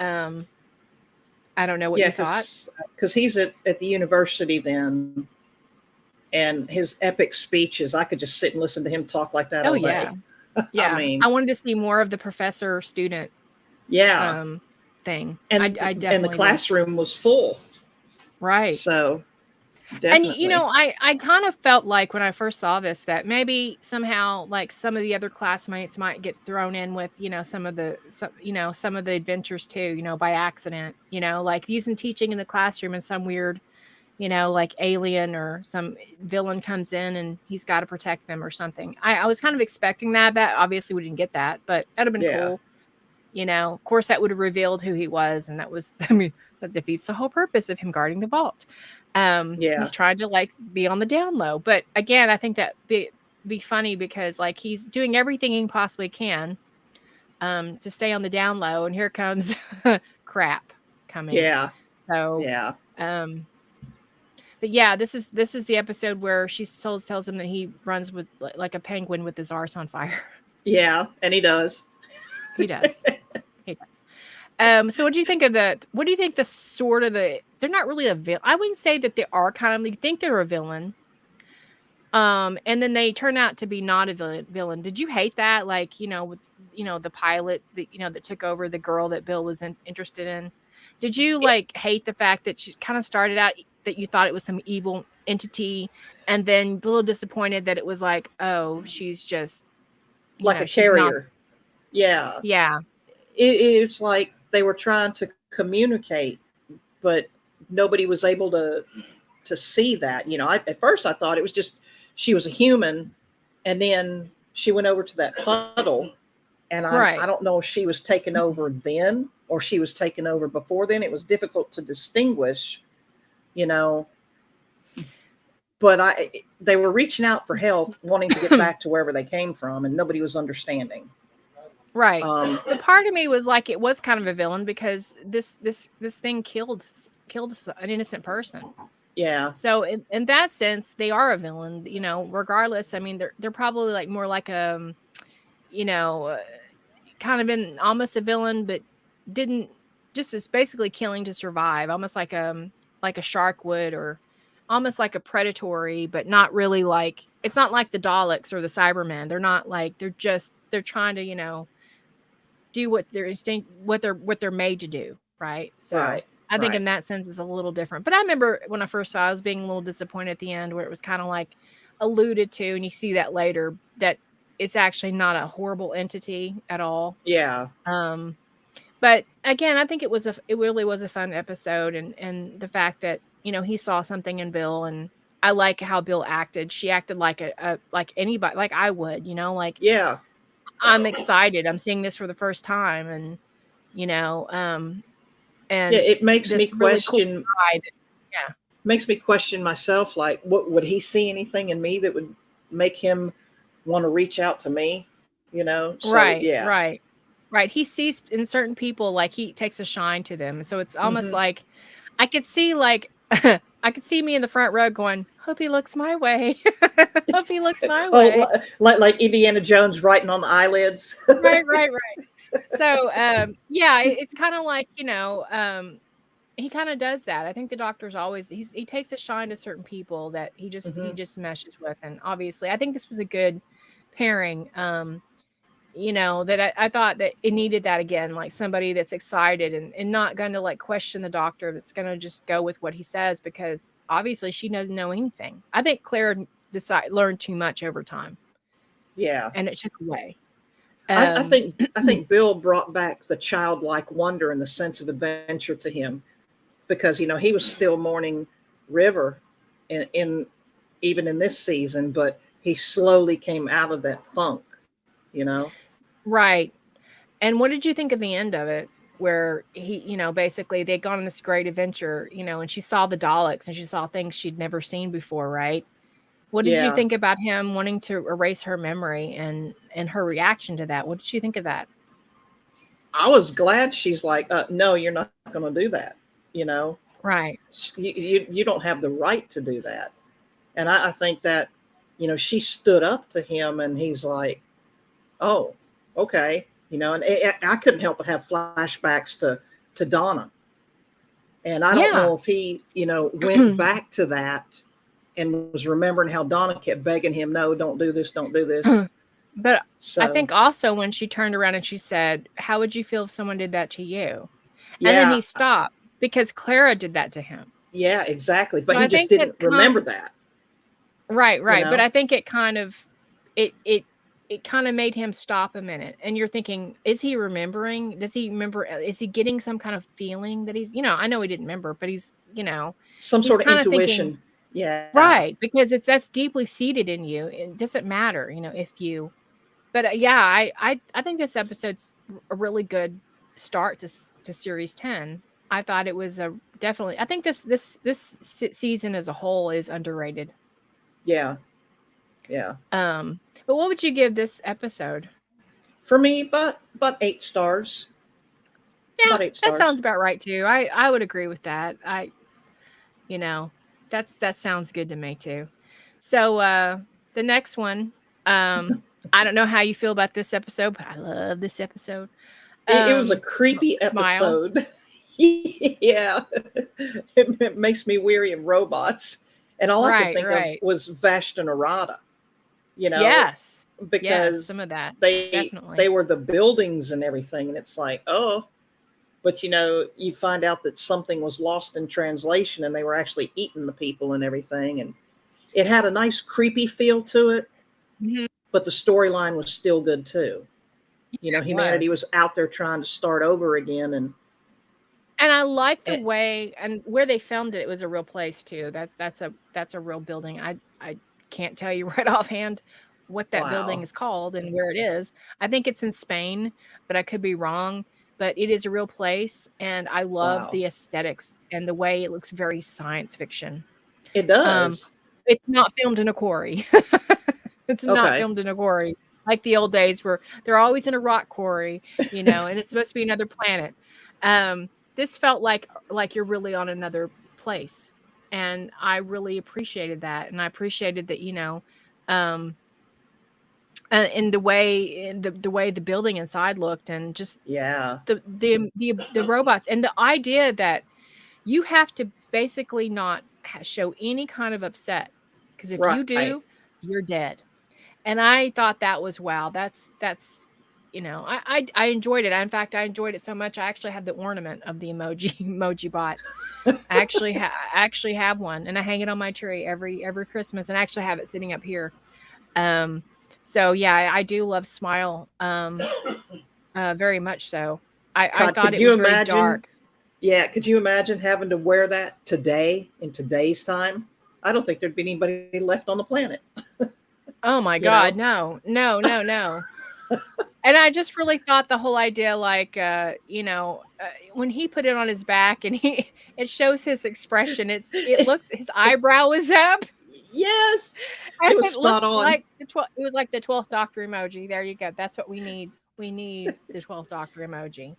I don't know what you thought. Because he's at the university then. And his epic speeches, I could just sit and listen to him talk like that all day. Yeah. Yeah. I wanted to see more of the professor-student thing. And, I definitely and the classroom was full. Right. So, definitely. And, I kind of felt like when I first saw this that maybe somehow some of the other classmates might get thrown in with, some of the adventures too, by accident, he's teaching in the classroom and some weird, alien or some villain comes in and he's got to protect them or something. I was kind of expecting that obviously we didn't get that, but that'd have been cool. Of course that would have revealed who he was. And that was, that defeats the whole purpose of him guarding the vault. He's trying to be on the down low, but again, I think that be funny because he's doing everything he possibly can, to stay on the down low. And here comes crap coming. Yeah. So, yeah. But yeah, this is the episode where she tells him that he runs with like a penguin with his arse on fire. Yeah, and he does. He does. He does. So what do you think of they're not really a villain. I wouldn't say that they are you think they're a villain. And then they turn out to be not a villain. Did you hate that? With, the pilot that took over the girl that Bill was interested in. Did you hate the fact that she kind of started out that you thought it was some evil entity and then a little disappointed that it was she's just a carrier. Yeah. Yeah. It's like they were trying to communicate, but nobody was able to see that. At first I thought it was just she was a human, and then she went over to that puddle, and I don't know if she was taken over then or she was taken over before then. It was difficult to distinguish, but they were reaching out for help, wanting to get back to wherever they came from, and nobody was understanding. Right. But part of me was it was kind of a villain because this thing killed an innocent person. Yeah. So in that sense, they are a villain, regardless. I mean, they're probably more kind of been almost a villain, but didn't just is basically killing to survive, almost like a shark would, or almost like a predatory, but not really it's not like the Daleks or the Cybermen. They're not they're trying to, do what their instinct, what they're made to do, right? So Right. I think in Right. that sense it's a little different. But I remember when I first saw it, I was being a little disappointed at the end where it was kind of like alluded to, and you see that later, that it's actually not a horrible entity at all. Yeah. But again, I think it really was a fun episode, and the fact that, you know, he saw something in Bill, and I like how Bill acted. She acted like like anybody, like I would, you know, like Yeah. I'm excited. I'm seeing this for the first time, and you know, Yeah. and It makes this me really cool question. guy that, yeah, Makes me question myself. Like, what would he see anything in me that would make him want to reach out to me? You know. So right, yeah. right, right. He sees in certain people like he takes a shine to them, so it's almost Hmm. like I could see like I could see me in the front row going, "Hope he looks my way. Hope he looks my way." Oh, like Indiana Jones writing on the eyelids. Right, right, right. So, yeah, it's kind of like, you know, he kind of does that. I think the doctor's always he takes a shine to certain people that he Hmm. just meshes with, and obviously, I think this was a good pairing. You know, that I thought that it needed that again, like somebody that's excited and not going to like question the doctor, that's going to just go with what he says, because obviously she doesn't know anything. I think Claire learned too much over time, Yeah. and it took away. I Um, think Bill brought back the childlike wonder and the sense of adventure to him, because he was still mourning River in even in this season, but he slowly came out of that funk. You know. right. And what did you think of the end of it? Where he, you know, basically they'd gone on this great adventure, you know, and she saw the Daleks and she saw things she'd never seen before, right? What did you Yeah, think about him wanting to erase her memory and her reaction to that? What did you think of that? I was glad she's like, no, you're not going to do that. You know, Right. you don't have the right to do that. And I think that she stood up to him, and he's like, oh, okay. And I couldn't help but have flashbacks to Donna. And I don't Yeah. know if he, went back to that and was remembering how Donna kept begging him, no, don't do this, don't do this. But I So, think also when she turned around and she said, "How would you feel if someone did that to you?" And then yeah, he stopped because Clara did that to him. yeah, exactly. But So he I just think that's didn't remember that, right, you right. But know? I think it kind of it kind of made him stop a minute. And you're thinking, is he remembering? Does he remember? Is he getting some kind of feeling that he's, you know, I know he didn't remember, but he's, you know, Some he's sort of kind of thinking, intuition. Yeah. right, because that's deeply seated in you. It doesn't matter, you know, if you, but yeah, I think this episode's a really good start to series 10. I thought it was a definitely, I think this season as a whole is underrated. Yeah. Yeah. But what would you give this episode? For me, but 8 stars. Yeah, About eight that stars. sounds about right too. I would agree with that. You know, that sounds good to me too. So the next one, I don't know how you feel about this episode, but I love this episode. It was a creepy Smile. episode. Yeah. It makes me weary of robots. And all I could Right, think of right. was Vashta Narada, you know, Yes. Yes, some because of that. they Definitely. were the buildings and everything. And it's like, oh, but you find out that something was lost in translation and they were actually eating the people and everything. And it had a nice creepy feel to it, Mhm. but the storyline was still good too. It was. Humanity was out there trying to start over again. And I like the And way and where they filmed it, it was a real place too. That's a real building. I can't tell you right offhand what that building wow. is called and where it is. I think it's in Spain, but I could be wrong. But it is a real place, and I love Wow. the aesthetics and the way it looks very science fiction. It Um, does. it's not filmed in a quarry. It's not Okay. filmed in a quarry like the old days where they're always in a rock quarry, you know, and it's supposed to be another planet. Um, this felt like you're really on another place, and I really appreciated that, and I appreciated that, you know, um, in the way the building inside looked, and just Yeah. the robots, and the idea that you have to basically not show any kind of upset, because if you Right. do, you're dead. And I thought that was wow. That's I enjoyed it. In fact, I enjoyed it so much I actually have the ornament of the emoji bot. I actually have one, and I hang it on my tree every Christmas, and I actually have it sitting up here. Um, so yeah, I do love Smile, very much so. I God, thought could it you was very imagine? dark. Yeah, could you imagine having to wear that today in today's time? I don't think there'd be anybody left on the planet. Oh my You God, know? no, no, no, no. And I just really thought the whole idea, like, when he put it on his back and it shows his expression. It looked his eyebrow was up, Yes, and it was it spot looked on. like it was like the 12th Doctor emoji. There you go. That's what we need. We need the 12th Doctor emoji.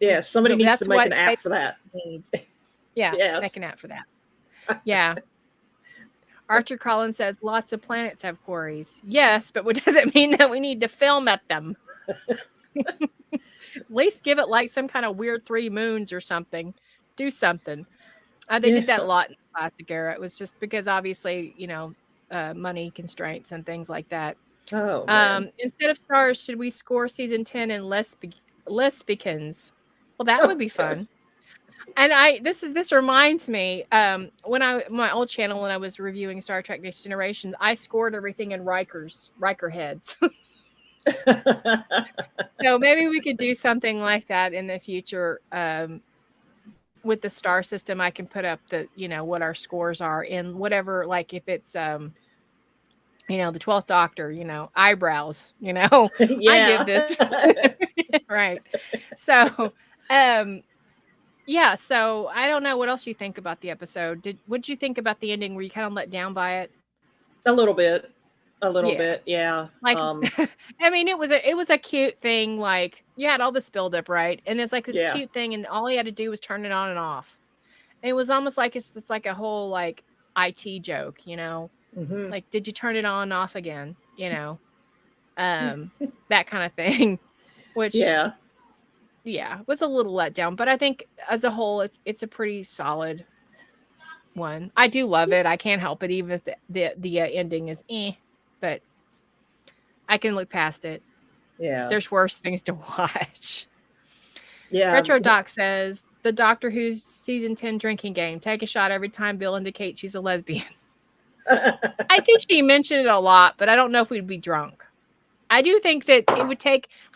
Yeah, somebody needs to That's make what an app space for that. needs. Yeah, make Yes. an app for that. Yeah. Archer Collins says lots of planets have quarries. Yes, but what does it mean that we need to film at them? At least give it like some kind of weird 3 moons or something. Do something. They did that a Yeah. lot in the classic era. It was just because obviously, money constraints and things like that. Oh man. Instead of stars, should we score season 10 in Lesbicans? Well, that would be fun. And this reminds me, when my old channel, when I was reviewing Star Trek Next Generation, I scored everything in Riker heads. So maybe we could do something like that in the future. With the star system, I can put up what our scores are in whatever, like if it's the 12th Doctor, eyebrows, I give Yeah. this right. So, yeah, so I don't know what else you think about the episode. What'd you think about the ending? Were you kind of let down by it? A little bit. A little Yeah. bit. Yeah. Like, I mean, it was a cute thing. Like, you had all this buildup, right? And it's like this Yeah. cute thing, and all he had to do was turn it on and off. And it was almost like it's just like a whole like IT joke, Mhm. like, did you turn it on and off again? That kind of thing. Which Yeah. was a little let down, but I think as a whole, it's a pretty solid one. I do love it. I can't help it, even if the ending is but I can look past it. Yeah. There's worse things to watch. Yeah. Retro Doc says the Doctor Who's season 10 drinking game. Take a shot every time Bill indicates she's a lesbian. I think she mentioned it a lot, but I don't know if we'd be drunk. I do think that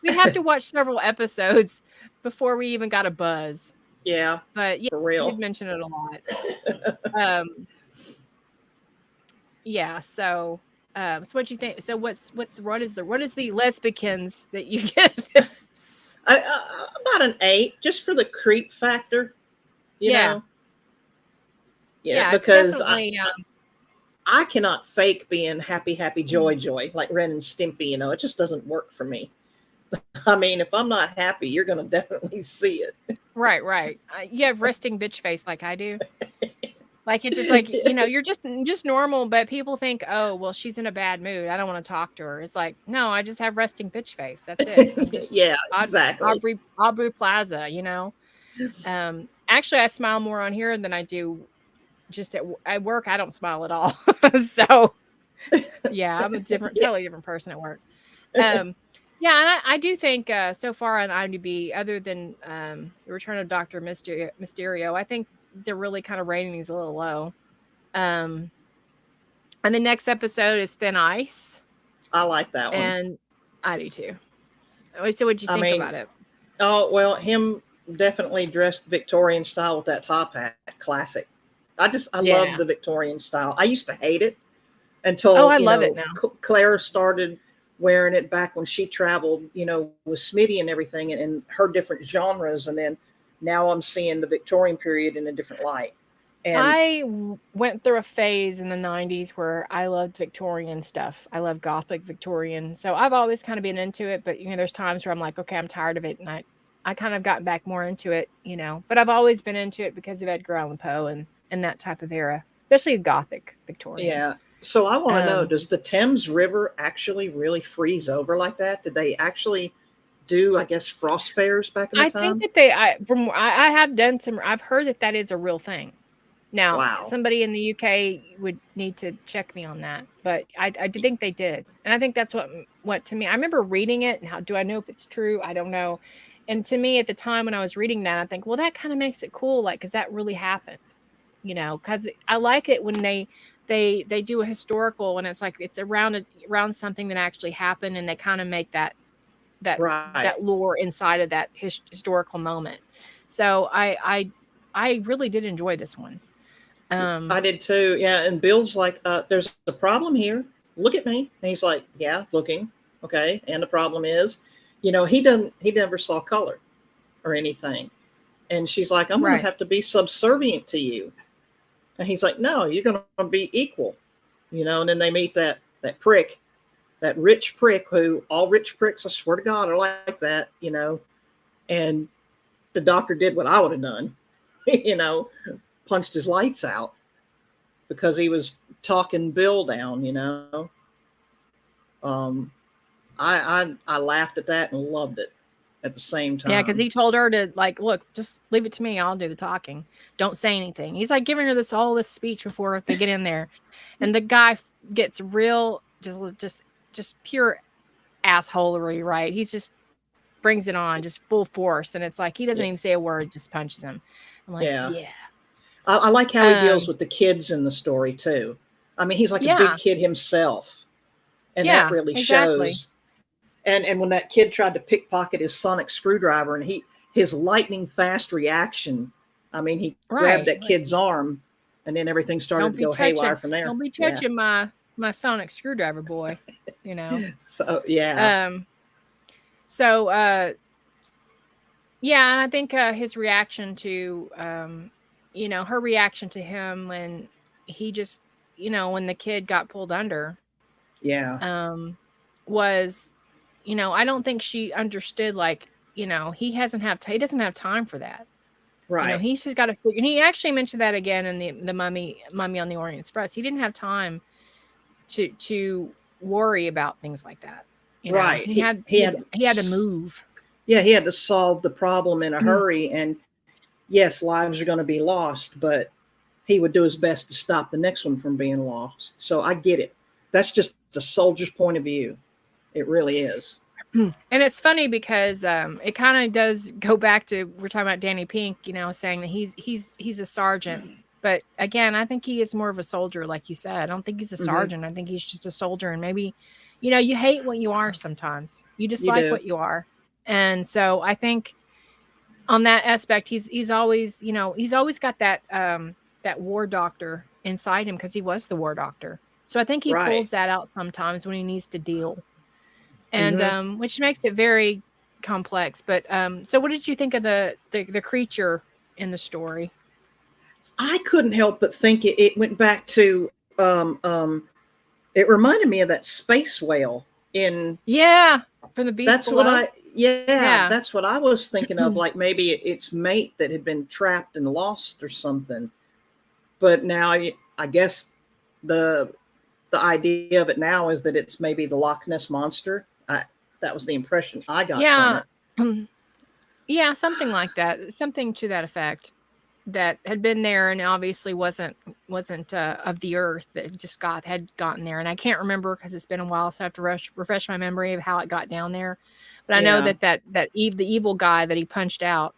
we'd have to watch several episodes before we even got a buzz. Yeah. But yeah, For real. you'd mention it a lot. Yeah. So what you think? So what is the lesbicans that you get? About an 8, just for the creep factor. You know? Yeah, because it's I cannot fake being happy, joy, like Ren and Stimpy. It just doesn't work for me. I mean, if I'm not happy, you're going to definitely see it. Right. You have resting bitch face like I do. Like, it just like, you're just normal, but people think, oh, well, she's in a bad mood. I don't want to talk to her. It's like, no, I just have resting bitch face. That's it. Yeah, exactly. Aubrey Plaza, Actually, I smile more on here than I do just at work. I don't smile at all. So, yeah, I'm a totally different person at work. Yeah, and I do think so far on IMDb, other than the Return of Dr. Mysterio, I think they're really kind of rating these a little low. And the next episode is Thin Ice. I like that one. And I do too. So what'd you think about it? Oh, well, him definitely dressed Victorian style with that top hat. Classic. I love the Victorian style. I used to hate it until I love it now. Claire started wearing it back when she traveled, with Smitty and everything, and her different genres. And then now I'm seeing the Victorian period in a different light. And I went through a phase in the 90s where I loved Victorian stuff. I love Gothic Victorian. So I've always kind of been into it, but there's times where I'm like, okay, I'm tired of it. And I kind of gotten back more into it, but I've always been into it because of Edgar Allan Poe and that type of era, especially Gothic Victorian. Yeah. So I want to know, does the Thames River actually really freeze over like that? Did they actually do, I guess, frost fairs back in the time? I think that I have done I've heard that is a real thing. Now, Wow. somebody in the UK would need to check me on that, but I do think they did, and I think that's what to me. I remember reading it, and how do I know if it's true? I don't know. And to me, at the time when I was reading that, I think, well, that kind of makes it cool, like, because that really happened, because I like it when they do a historical, and it's like it's around something that actually happened, and they kind of make that Right. lore inside of that historical moment. So I really did enjoy this one. I did too. Yeah. And Bill's like, there's a problem here. Look at me. And he's like, yeah, looking. Okay. And the problem is, he never saw color or anything. And she's like, I'm going Right. to have to be subservient to you. And he's like, no, you're going to be equal, and then they meet that prick, that rich prick who all rich pricks, I swear to God, are like that, and the doctor did what I would have done, punched his lights out because he was talking Bill down, I laughed at that and loved it at the same time. Yeah, because he told her to, like, look, just leave it to me. I'll do the talking. Don't say anything. He's like giving her all this speech before they get in there, and the guy gets real, just pure assholery. Right? He's just brings it on, just full force, and it's like he doesn't even say a word, just punches him. I'm like, yeah. I like how he deals with the kids in the story too. I mean, he's like a big kid himself, and that really shows. And when that kid tried to pickpocket his sonic screwdriver, and his lightning fast reaction, I mean, he grabbed that kid's arm, and then everything started to go haywire from there. Don't be touching my sonic screwdriver, boy. So yeah. And I think his reaction to, her reaction to him when he just, when the kid got pulled under, was, I don't think she understood, like, he doesn't have time for that. Right. He's just got to figure. He actually mentioned that again in the Mummy on the Orient Express. He didn't have time to worry about things like that. Right. He had to move. Yeah, he had to solve the problem in a hurry, and yes, lives are going to be lost, but he would do his best to stop the next one from being lost. So I get it. That's just the soldier's point of view. It really is. And it's funny because it kind of does go back to, we're talking about Danny Pink, saying that he's a sergeant. But again, I think he is more of a soldier, like you said. I don't think he's a sergeant. I think he's just a soldier. And maybe, you hate what you are sometimes. You just like what you are. And so I think on that aspect, he's always, he's always got that that war doctor inside him, because he was the war doctor. So I think he pulls that out sometimes when he needs to deal. And which makes it very complex. But so what did you think of the creature in the story? I couldn't help but think it went back to it reminded me of that space whale in from the Beast Below. That's what I was thinking of, like maybe its mate that had been trapped and lost or something. But now I guess the idea of it now is that it's maybe the Loch Ness monster. That was the impression I got from it. Yeah, something like that. Something to that effect, that had been there and obviously wasn't of the earth, that just had gotten there. And I can't remember because it's been a while, so I have to refresh my memory of how it got down there. But I know that the evil guy that he punched out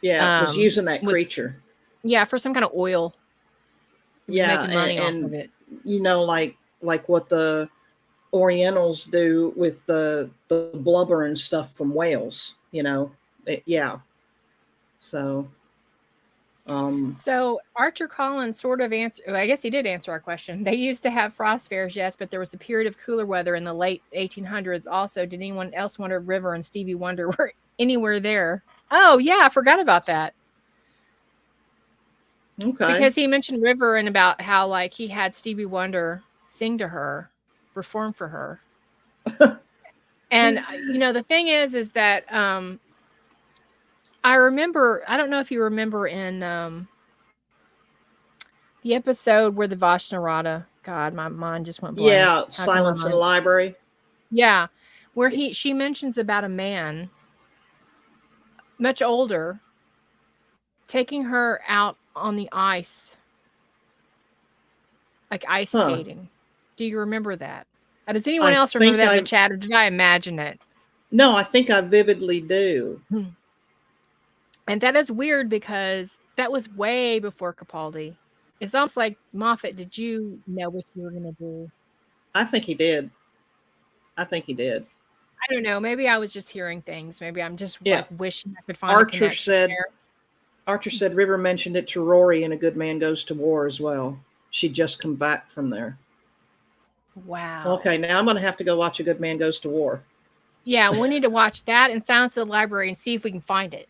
was using that creature. For some kind of oil. Making money off of it. Like what the Orientals do with the blubber and stuff from whales, So Archer Collins sort of answered. I guess he did answer our question. They used to have frost fairs, yes, but there was a period of cooler weather in the late 1800s. Also, did anyone else wonder if River and Stevie Wonder were anywhere there? Oh yeah, I forgot about that. Okay. Because he mentioned River and about how, like, he had Stevie Wonder sing to her, perform for her. And the thing is that I remember, I don't know if you remember in the episode where the Vajrayana, God, my mind just went blank. Yeah, Silence in the Library. Yeah, where she mentions about a man much older taking her out on the ice like ice Huh. skating. Do you remember that? Does anyone I else remember think that in the chat, or did I imagine it? No, I think I vividly do. And that is weird because that was way before Capaldi. It's almost like Moffat, did you know what you were going to do? I think he did. I don't know. Maybe I was just hearing things. Maybe I'm just Yeah. like wishing I could find a Archer connection said there. Archer said River mentioned it to Rory in A Good Man Goes to War as well. She'd just come back from there. Wow. Okay, now I'm going to have to go watch A Good Man Goes to War. Yeah, we need to watch that and Silence of the Library and see if we can find it.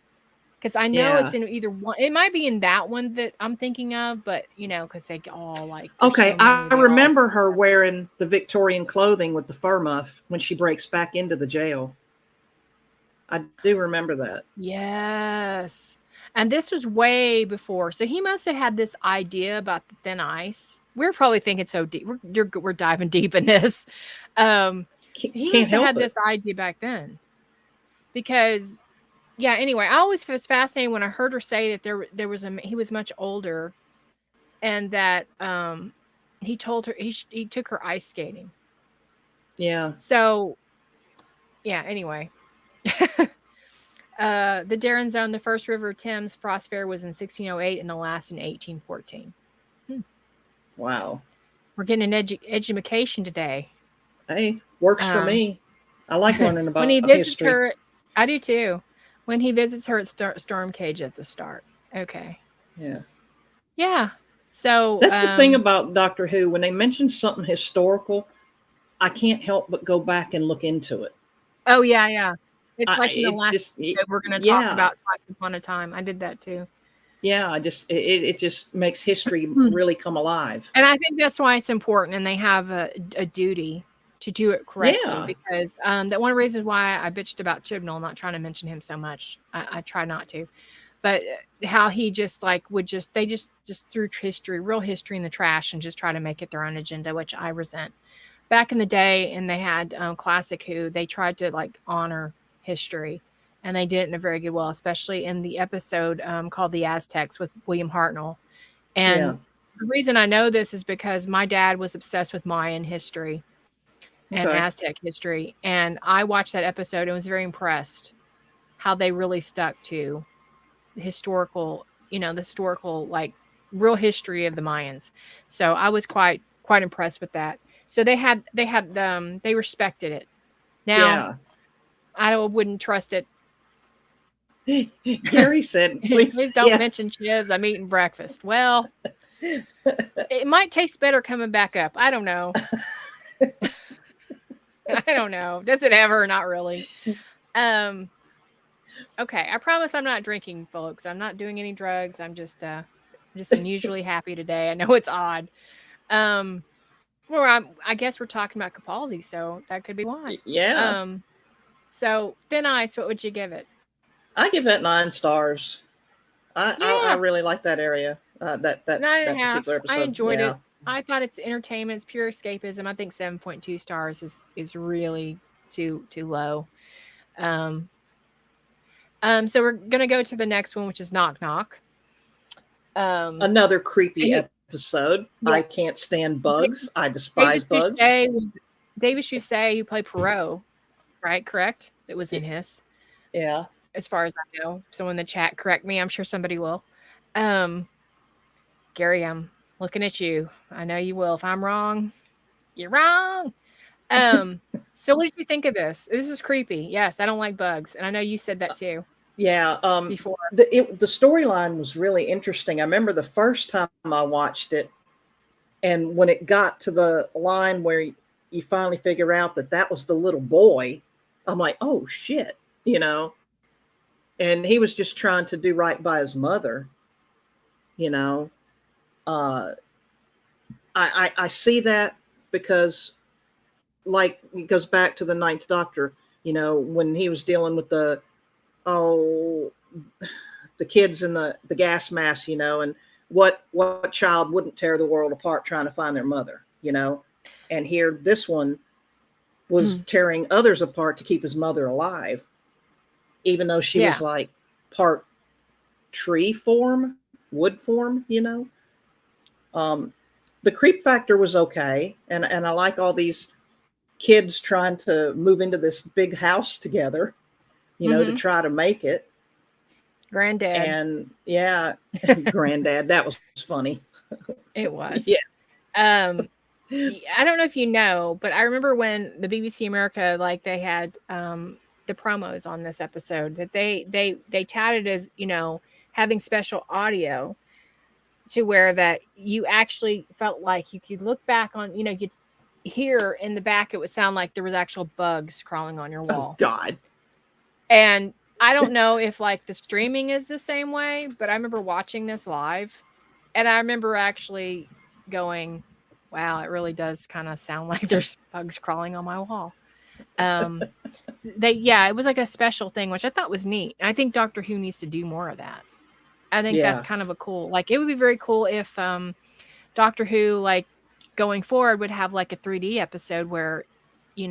Because I know it's in either one. It might be in that one that I'm thinking of, but you know, because they all like. Okay, I remember her wearing the Victorian clothing with the fur muff when she breaks back into the jail. I do remember that. Yes. And this was way before. So he must have had this idea about the thin ice. We're probably thinking so deep. We're diving deep in this. He must have had this idea back then. Because, yeah, anyway, I always was fascinated when I heard her say that there was he was much older and that he told her he took her ice skating. Yeah. So, yeah, anyway. The Darren Zone, the first River Thames Frost Fair was in 1608 and the last in 1814. Wow. We're getting an education today. Hey, works for me. I like learning about history. Her, I do too. When he visits her at Storm Cage at the start. Okay. Yeah. Yeah. So that's the thing about Doctor Who. When they mention something historical, I can't help but go back and look into it. Oh, yeah, yeah. It's like in the last episode we're going to talk about Once Upon a Time. I did that too. Yeah, it just makes history really come alive. And I think that's why it's important, and they have a duty to do it correctly. Because that one of the reasons why I bitched about Chibnall, not trying to mention him so much. I try not to, but how he just like they just threw history, real history in the trash and just try to make it their own agenda, which I resent. Back in the day, and they had Classic Who, they tried to like honor history, and they did it in a very good way, especially in the episode called The Aztecs with William Hartnell. And the reason I know this is because my dad was obsessed with Mayan history and Aztec history, and I watched that episode and was very impressed how they really stuck to the historical like real history of the Mayans. So I was quite impressed with that. So they respected it. Now I wouldn't trust it. Gary said, please don't mention chiz. I'm eating breakfast. Well, it might taste better coming back up. I don't know. I don't know. Does it ever? Not really. Okay. I promise I'm not drinking, folks. I'm not doing any drugs. I'm just unusually happy today. I know it's odd. Well, I guess we're talking about Capaldi, so that could be why. Yeah. So Thin Ice, what would you give it? I give it 9 stars. I really like that area. That 9.5. particular episode. I enjoyed it. I thought it's entertainment, it's pure escapism. I think 7.2 stars is really too low. So we're gonna go to the next one, which is Knock Knock. Another creepy episode. Yeah. I can't stand bugs. I despise bugs. David Chusset, who played Perot, right? Correct? That was in his. Yeah. As far as I know. Someone in the chat correct me. I'm sure somebody will. Gary, I'm looking at you. I know you will. If I'm wrong, you're wrong. So what did you think of this? This is creepy. Yes, I don't like bugs. And I know you said that too. Yeah. Before. The storyline was really interesting. I remember the first time I watched it, and when it got to the line where you finally figure out that was the little boy, I'm like, oh shit, and he was just trying to do right by his mother, I see that because, like, it goes back to the Ninth Doctor, when he was dealing with the kids in the gas mask, and what child wouldn't tear the world apart trying to find their mother, and here this one was tearing others apart to keep his mother alive, even though she was like part tree form, wood form, the creep factor was okay, and I like all these kids trying to move into this big house together, to try to make it. Granddad. And yeah, Granddad, that was funny. It was. Yeah. I don't know if you know, but I remember when the BBC America, like, they had the promos on this episode that they touted as, having special audio to where that you actually felt like you could look back on, you'd hear in the back, it would sound like there was actual bugs crawling on your wall. Oh, God. And I don't know if like the streaming is the same way, but I remember watching this live and I remember actually going, wow, it really does kind of sound like there's bugs crawling on my wall. It was like a special thing, which I thought was neat. And I think Doctor Who needs to do more of that. I think that's kind of a cool, like, it would be very cool if Doctor Who, like, going forward would have like a 3D episode where, you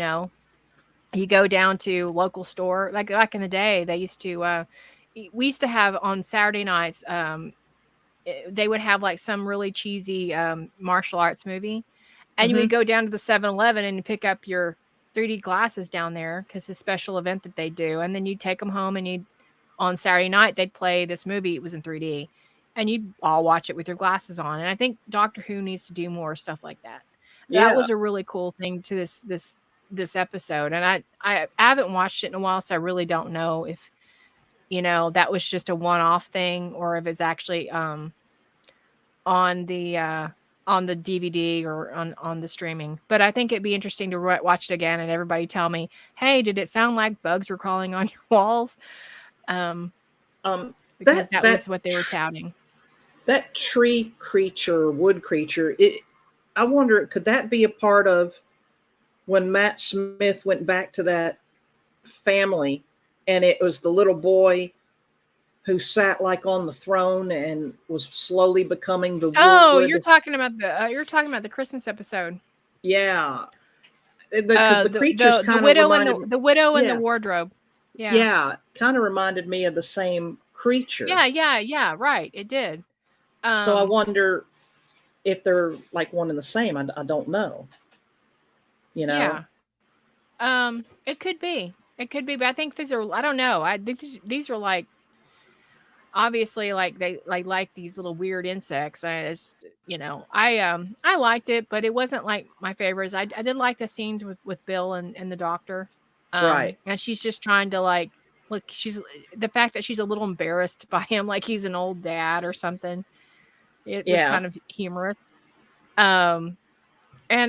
go down to local store, like back in the day, they used to, we used to have on Saturday nights, they would have like some really cheesy martial arts movie. And you would go down to the 7-Eleven and pick up your 3D glasses down there because it's a special event that they do. And then you'd take them home and on Saturday night, they'd play this movie. It was in 3D. And you'd all watch it with your glasses on. And I think Doctor Who needs to do more stuff like that. Yeah. That was a really cool thing to this episode. And I haven't watched it in a while, so I really don't know if, that was just a one-off thing or if it's actually on the DVD or on the streaming. But I think it'd be interesting to watch it again and everybody tell me, hey, did it sound like bugs were crawling on your walls? Because that was what they were touting. That tree creature, wood creature, I wonder, could that be a part of when Matt Smith went back to that family and it was the little boy who sat like on the throne and was slowly becoming the wood. You're talking about the Christmas episode. Yeah. Because the creatures kind of the widow and the wardrobe. Yeah. Yeah, kind of reminded me of the same creature. Yeah, right. It did. So I wonder if they're like one and the same. I don't know. Yeah. It could be. But I think these are, I don't know. I think these are like, obviously, like they like these little weird insects. I liked it, but it wasn't like my favorites. I did like the scenes with Bill and the doctor. Right. And she's just trying to like, look, the fact that she's a little embarrassed by him, like he's an old dad or something. It was kind of humorous. And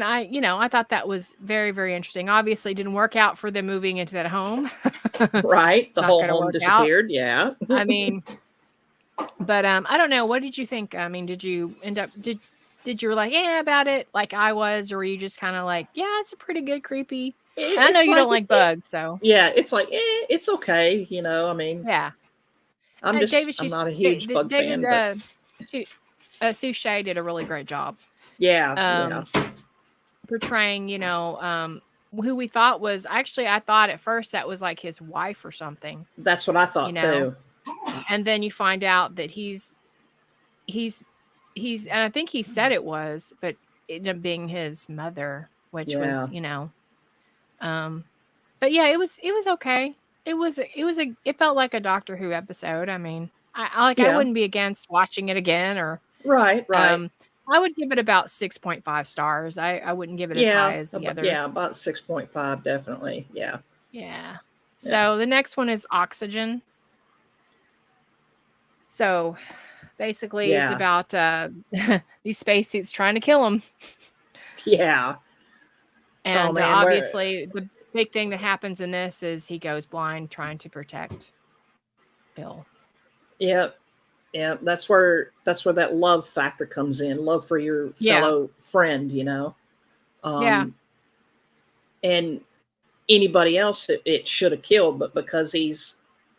I thought that was very, very interesting. Obviously, it didn't work out for them moving into that home. Right. The whole home disappeared. Out. Yeah. I mean, but I don't know. What did you think? I mean, did you end up, did you were like, yeah, about it like I was, or were you just kind of like, yeah, it's a pretty good creepy. I know you don't like bugs, so. Yeah, it's like, it's okay. I mean. Yeah. I'm not a huge bug fan. Suchet did a really great job. Yeah. Portraying, who we thought was actually, I thought at first that was like his wife or something. That's what I thought too. And then you find out that he's, and I think he said it was, but it ended up being his mother, which was, but yeah, it was okay. It felt like a Doctor Who episode. I mean, I wouldn't be against watching it again or. Right. I would give it about 6.5 stars. I wouldn't give it as high as the other. Yeah, about 6.5, definitely. Yeah. Yeah. So the next one is Oxygen. So basically it's about these spacesuits trying to kill him. Yeah. And obviously the big thing that happens in this is he goes blind trying to protect Bill. Yep. Yeah, that's where that love factor comes in. Love for your fellow friend, And anybody else it should have killed, but because he's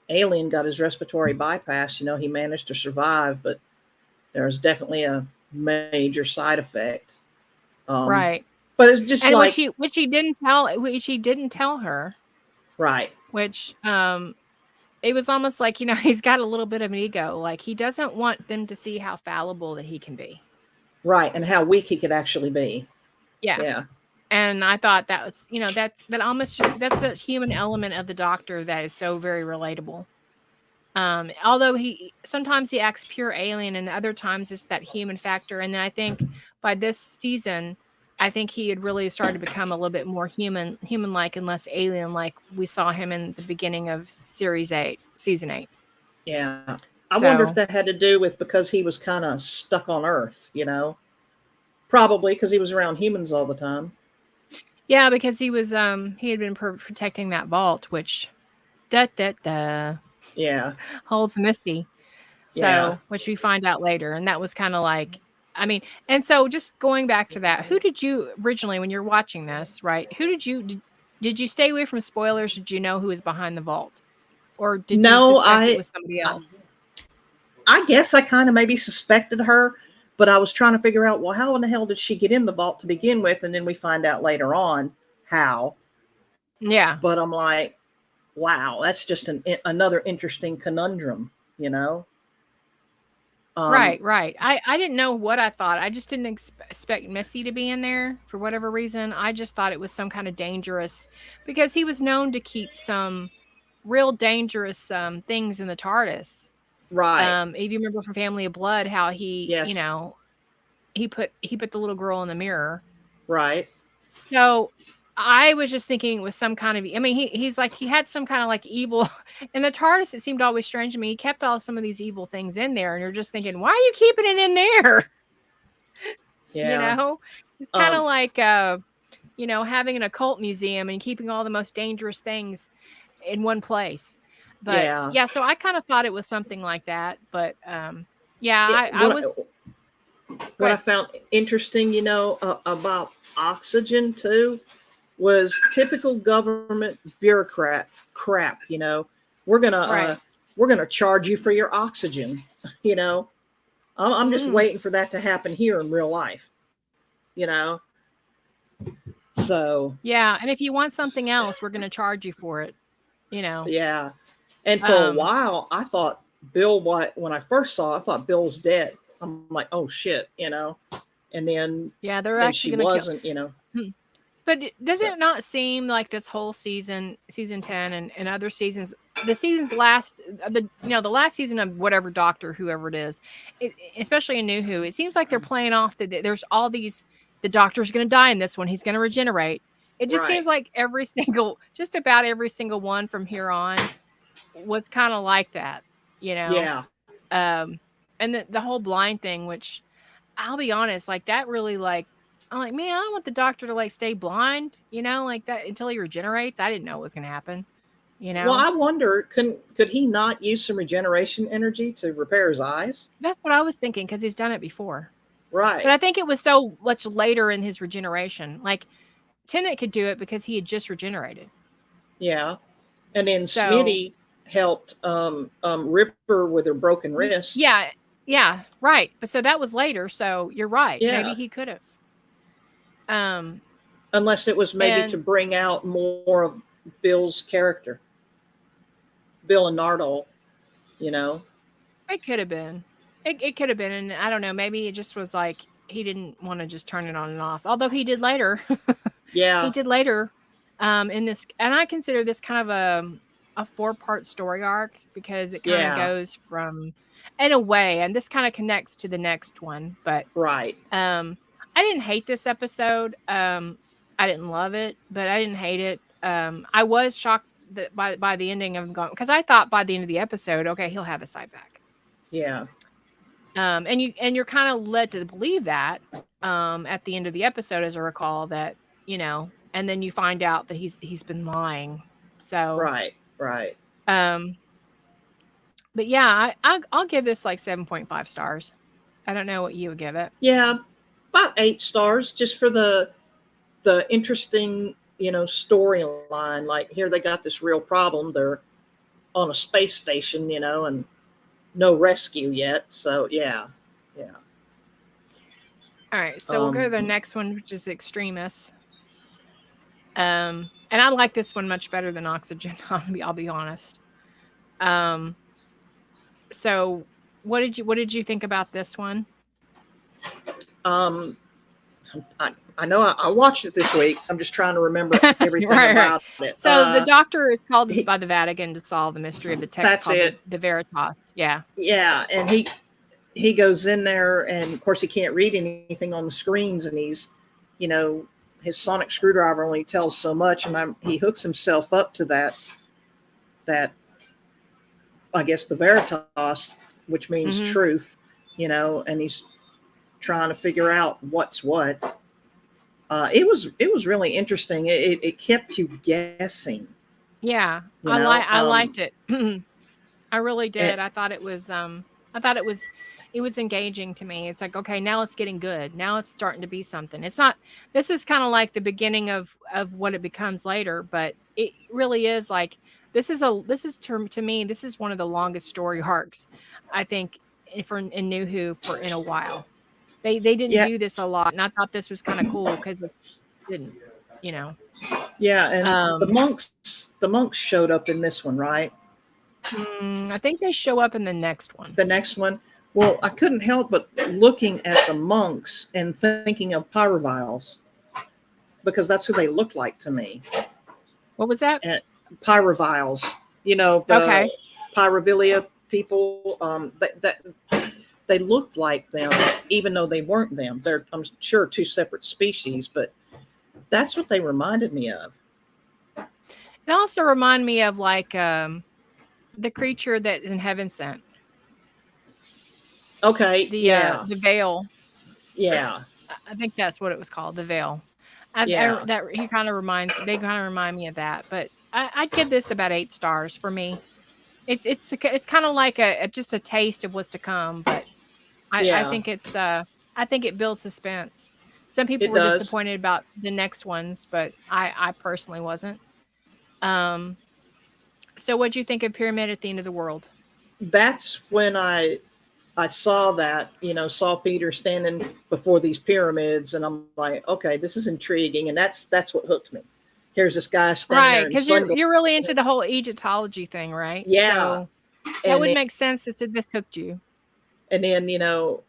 alien, got his respiratory bypass, he managed to survive, but there's definitely a major side effect. Right. But it's just and like which he didn't tell her. Right. Which it was almost like, he's got a little bit of an ego. Like he doesn't want them to see how fallible that he can be. Right. And how weak he could actually be. Yeah. Yeah. And I thought that was, that almost just, that's that human element of the Doctor that is so very relatable. Although sometimes he acts pure alien and other times it's that human factor. And then I think by this season, I think he had really started to become a little bit more human-like and less alien-like we saw him in the beginning of season 8. Yeah. I wonder if that had to do with because he was kind of stuck on Earth, probably because he was around humans all the time. Yeah, because he was he had been protecting that vault, which yeah, holds Missy. So, yeah. which we find out later, and that was kind of like, I mean, and so just going back to that, who did you originally, when you're watching this, right? Who did you stay away from spoilers? Did you know who was behind the vault, or did you suspect it was somebody else? I guess I kind of maybe suspected her, but I was trying to figure out, well, how in the hell did she get in the vault to begin with? And then we find out later on how. Yeah. But I'm like, wow, that's just another interesting conundrum, Right. I didn't know what I thought. I just didn't expect Missy to be in there for whatever reason. I just thought it was some kind of dangerous, because he was known to keep some real dangerous things in the TARDIS. Right. If you remember from Family of Blood, how he, yes. He put the little girl in the mirror. Right. So I was just thinking it was some kind of, I mean, he's like, he had some kind of like evil in the TARDIS. It seemed always strange to me. He kept some of these evil things in there, and you're just thinking, why are you keeping it in there? Yeah. It's kind of like, having an occult museum and keeping all the most dangerous things in one place. But yeah, so I kind of thought it was something like that. But what I found interesting, about oxygen too, was typical government bureaucrat crap. We're gonna charge you for your oxygen. I'm just waiting for that to happen here in real life. So yeah, and if you want something else, we're gonna charge you for it. Yeah, and for a while, I thought Bill. When I first saw, I thought Bill was dead. I'm like, oh shit, and then they're actually she wasn't, But does it not seem like this whole season 10 and other seasons, the seasons the last season of whatever Doctor, whoever it is, especially in New Who, it seems like they're playing off that there's all these, the Doctor's going to die in this one, he's going to regenerate. It just seems like just about every single one from here on was kind of like that, Yeah. And the whole blind thing, which I'll be honest, like that really I'm like, man, I don't want the Doctor to stay blind, like that until he regenerates. I didn't know what was going to happen, Well, I wonder, could he not use some regeneration energy to repair his eyes? That's what I was thinking, because he's done it before. Right. But I think it was so much later in his regeneration. Like Tennant could do it because he had just regenerated. Yeah. And then Smitty helped Ripper with her broken wrist. Yeah, right. But so that was later. So you're right. Yeah. Maybe he could have. Unless it was maybe to bring out more of Bill's character. Bill and Nardole, It could have been. It could have been. And I don't know. Maybe it just was like he didn't want to just turn it on and off. Although he did later. Yeah. He did later in this. And I consider this kind of a 4-part story arc, because it kind of goes from, in a way, and this kind of connects to the next one. But right. I didn't hate this episode. I didn't love it, but I didn't hate it. I was shocked that by the ending of going, because I thought by the end of the episode, okay, he'll have his sight back. Yeah. And you're kind of led to believe that at the end of the episode, as I recall, that and then you find out that he's been lying. So right. But yeah, I'll give this 7.5 stars. I don't know what you would give it. Yeah, about 8 stars, just for the interesting, storyline. Like here, they got this real problem. They're on a space station, and no rescue yet. So yeah. All right, so we'll go to the next one, which is Extremis. And I like this one much better than Oxygen. I'll be honest. So what did you think about this one? Um, I know I watched it this week. I'm just trying to remember everything Right. about it. So the doctor is called he- by the Vatican to solve the mystery of the text That's called it. the Veritas. Yeah. Yeah, and he goes in there, and of course he can't read anything on the screens, and he's, you know, his sonic screwdriver only tells so much, and he hooks himself up to that I guess the Veritas, which means Mhm. truth, you know, and he's trying to figure out what's what. It was really interesting. It kept you guessing. Yeah. You I know, I liked it. I really and did. I thought it was it was engaging to me. It's like, okay, now it's getting good. Now it's starting to be something. It's not This is kind of like the beginning of what it becomes later, but it really is like this is to me, this is one of the longest story arcs I think in New Who for in a while. They didn't yeah, do this a lot, and I thought this was kind of cool because it didn't, you know. yeah, and Um the monks showed up in this one, right? I think they show up in the next one. The next one. Well, I couldn't help but looking at the monks and thinking of pyroviles because that's who they looked like to me. What was that? And pyroviles, you know, the Okay. pyrovilia people, that they looked like them, even though they weren't them. They're, I'm sure, two separate species, but that's what they reminded me of. It also reminded me of like the creature that in Heaven Sent. Okay, The veil. yeah, I think that's what it was called, the veil. yeah. That they kind of remind me of that. But I'd give this about 8 stars for me. It's kind of like just a taste of what's to come, but I Yeah. think I think it builds suspense. Some people It were does. disappointed about the next ones, but I personally wasn't. So what'd you think of Pyramid at the End of the World? That's when I saw that, you know, saw Peter standing before these pyramids, and I'm like, okay, this is intriguing, and that's what hooked me. Here's this guy standing there Right, in because you're really into the whole Egyptology thing, right? Yeah. So that and would then, make sense that this hooked you. and then, you know,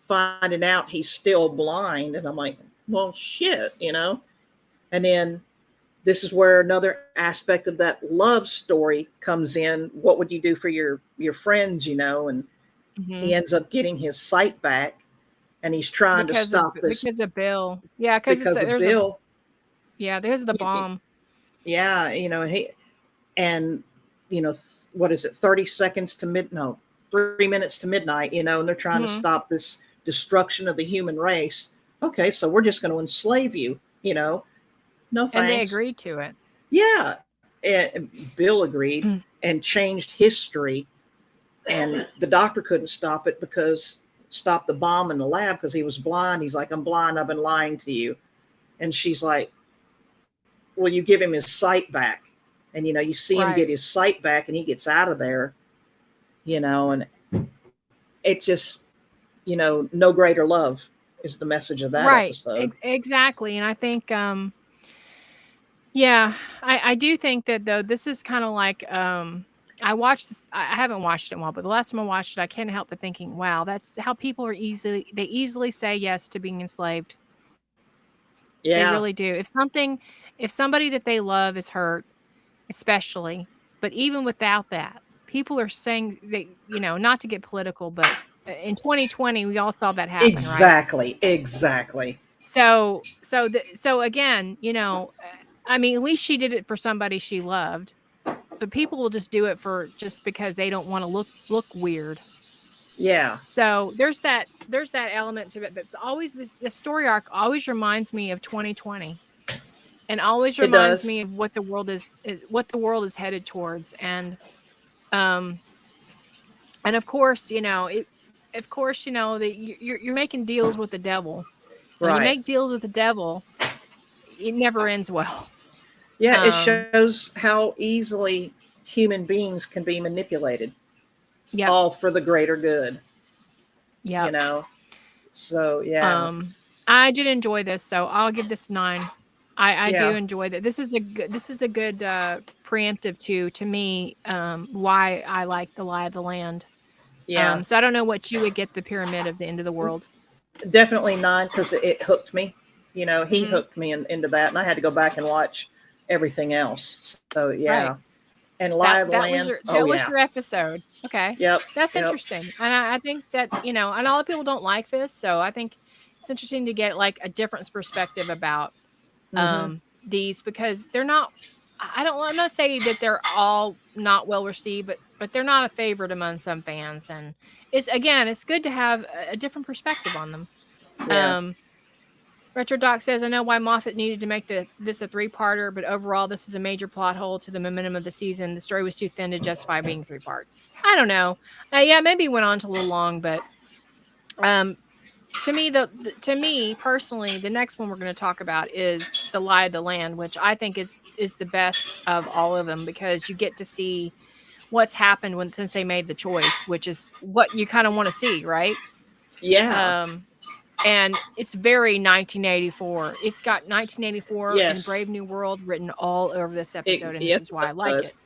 finding out he's still blind, and I'm like, well, shit, you know. And then this is where another aspect of that love story comes in. What would you do for your friends, you know? And Mhm. he ends up getting his sight back, and he's trying to stop this because of Bill. Yeah, because of Bill. There's the bomb. Yeah, you know, and you know, what is it, 30 seconds to 3 minutes to midnight, you know, and they're trying to Mhm. stop this destruction of the human race. Okay, so we're just going to enslave you, you know. No thanks. And they agreed to it. Yeah. And Bill agreed and changed history, and the doctor couldn't stop the bomb in the lab because he was blind. He's like, I'm blind, I've been lying to you. And she's like, well, you give him his sight back. And, you know, you see him get his sight back, and he gets out of there, you know, and it just, you know, no greater love is the message of that episode. Exactly. And I think, I do think that, though, this is kind of like, I watched this. I haven't watched it in a while, but the last time I watched it, I can't help but thinking, wow, that's how people they easily say yes to being enslaved. Yeah. They really do. If somebody that they love is hurt, especially, but even without that, people are saying you know, not to get political, but in 2020, we all saw that happen, Exactly. right? Exactly. So again, you know, I mean, at least she did it for somebody she loved, but people will just do it just because they don't want to look weird. Yeah. So there's that element to it. That's always the story arc always reminds me of 2020, and always reminds me of what the world is headed towards. And of course, you know, that you're making deals with the devil. When you make deals with the devil, it never ends well. Yeah, it shows how easily human beings can be manipulated. Yeah. All for the greater good. Yeah. You know. So yeah. I did enjoy this, so I'll give this 9. I Yeah. do enjoy that. This is a good preemptive to me, why I like The Lie of the Land. Yeah. So I don't know what you would get the Pyramid of the End of the World. definitely 9 because it hooked me. You know, he Mhm. hooked me into that, and I had to go back and watch everything else. So yeah, Right. and Lie of the Land. Oh That was yeah, your episode. Okay. yep, That's yep. interesting. And I think that, and a lot of people don't like this, so I think it's interesting to get like a different perspective about Hmm. these, because they're not, I'm not saying that they're all not well received, but they're not a favorite among some fans. And it's good to have a different perspective on them. Yeah, Retro Doc says, I know why Moffat needed to make this a 3-parter, but overall, this is a major plot hole to the momentum of the season. The story was too thin to justify being 3 parts. I don't know. Yeah, maybe it went on a little long, but to me personally, the next one we're going to talk about is The Lie of the Land, which I think is the best of all of them, because you get to see what's happened since they made the choice, which is what you kind of want to see, right? yeah, And it's very 1984. It's got 1984 and yes. Brave New World written all over this episode, and this Yes, is why I it like does. it.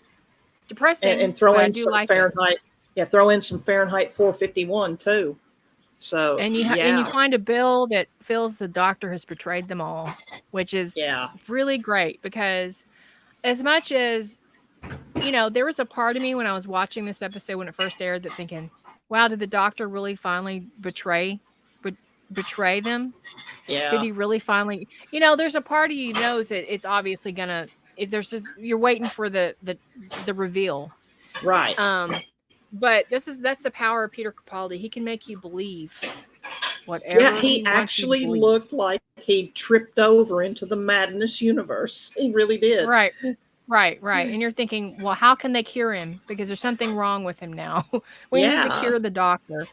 Depressing, And throw but I in do some like it. Fahrenheit. Yeah, throw in some Fahrenheit 451 too. So And you yeah, find a Bill that feels the Doctor has betrayed them all, which is yeah, really great, because as much as there was a part of me when I was watching this episode when it first aired that thinking, wow, did the Doctor really finally betray them? Did yeah, he really finally? There's a part of you knows that it's obviously gonna. If there's just you're waiting for the reveal. right. But that's the power of Peter Capaldi. He can make you believe whatever Yeah, he he wants you to actually believe. looked like he tripped over into the madness universe. He really did. Right. And you're thinking, well, how can they cure him? Because there's something wrong with him now. We need to Yeah. cure the Doctor.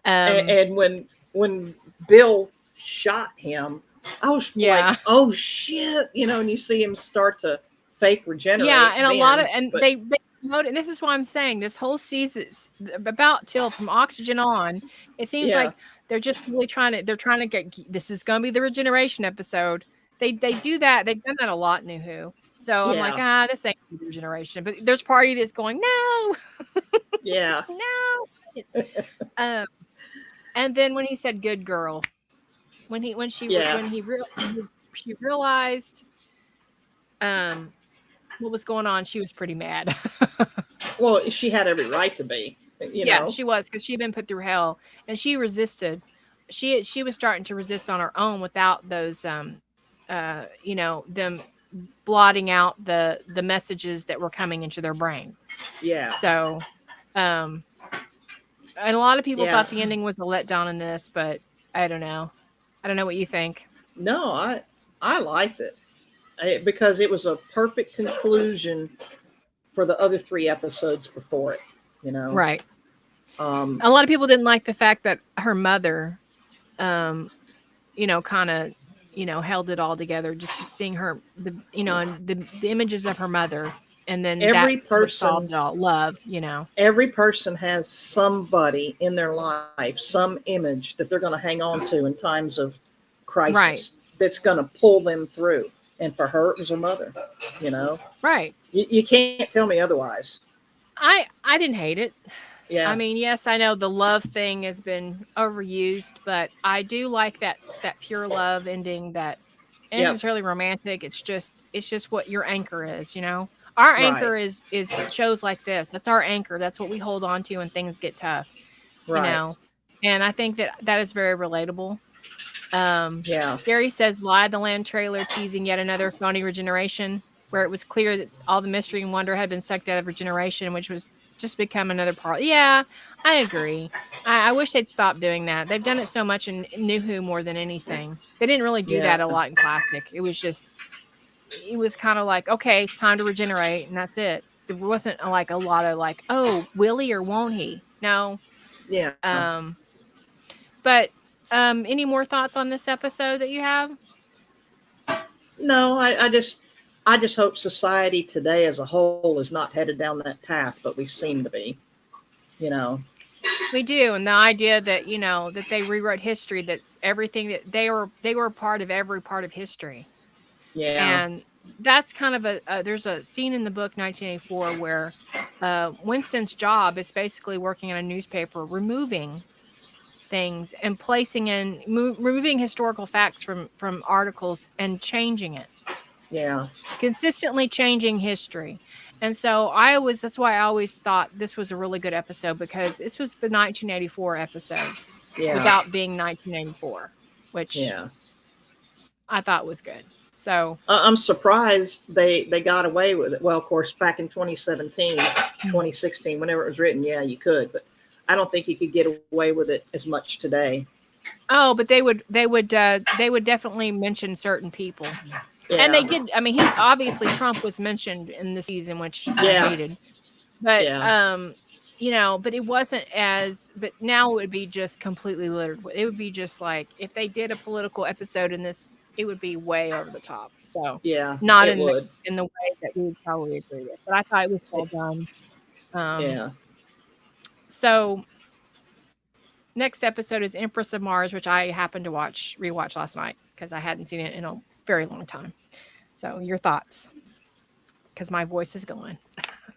And when Bill shot him, I was Yeah. like, oh shit, and you see him start to fake regenerate. Yeah, and a lot of but they promote, and this is why I'm saying this whole season about till from Oxygen on, it seems Yeah. like they're just really trying to get, this is going to be the regeneration episode. They do that. They've done that a lot in New Who. So I'm like, this ain't the regeneration. But there's party that's going, no. Yeah. No. And then when he said good girl, she realized what was going on, she was pretty mad. Well, she had every right to be. Yeah, she was, because she'd been put through hell, and she resisted. She was starting to resist on her own without those them blotting out the messages that were coming into their brain. Yeah. So and a lot of people thought the ending was a letdown in this, but I don't know what you think. No, I liked it because it was a perfect conclusion for the other 3 episodes before it. Right. A lot of people didn't like the fact that her mother, kind of, held it all together. Just seeing her, and the images of her mother, and then every that's what person solved it all. Love, Every person has somebody in their life, some image that they're going to hang on to in times of crisis. Right. That's going to pull them through. And for her, it was her mother. Right. You can't tell me otherwise. I didn't hate it. Yeah. I mean, yes, I know the love thing has been overused, but I do like that pure love ending that isn't necessarily romantic. It's just what your anchor is, Our anchor is shows like this. That's our anchor. That's what we hold on to when things get tough. Right. And I think that is very relatable. Yeah. Gary says, Lie of the Land trailer teasing yet another phony regeneration, where it was clear that all the mystery and wonder had been sucked out of regeneration, which was just become another part. Yeah, I agree. I wish they'd stop doing that. They've done it so much in New Who more than anything. They didn't really do that a lot in Classic. It was kind of like, okay, it's time to regenerate, and that's it. There wasn't like a lot of like, oh, will he or won't he? No. Yeah. But any more thoughts on this episode that you have? No, I just hope society today as a whole is not headed down that path, but we seem to be. We do, and the idea that that they rewrote history, that everything that they were a part of every part of history. Yeah. And that's kind of there's a scene in the book 1984 where Winston's job is basically working in a newspaper, removing things and placing in removing historical facts from articles and changing it. Yeah. Consistently changing history. And so that's why I always thought this was a really good episode, because this was the 1984 episode without being 1984, which I thought was good. So I'm surprised they got away with it. Well, of course, back in 2017, 2016, whenever it was written, yeah, you could, but I don't think you could get away with it as much today. Oh, but they would definitely mention certain people. Yeah. And they did. I mean, obviously Trump was mentioned in the season, which I hated. But but it wasn't but now it would be just completely littered. It would be just like if they did a political episode in this, it would be way over the top. So not in the way that we would probably agree with. But I thought it was well done. So next episode is Empress of Mars, which I happened to rewatch last night because I hadn't seen it in a very long time. So your thoughts, because my voice is going.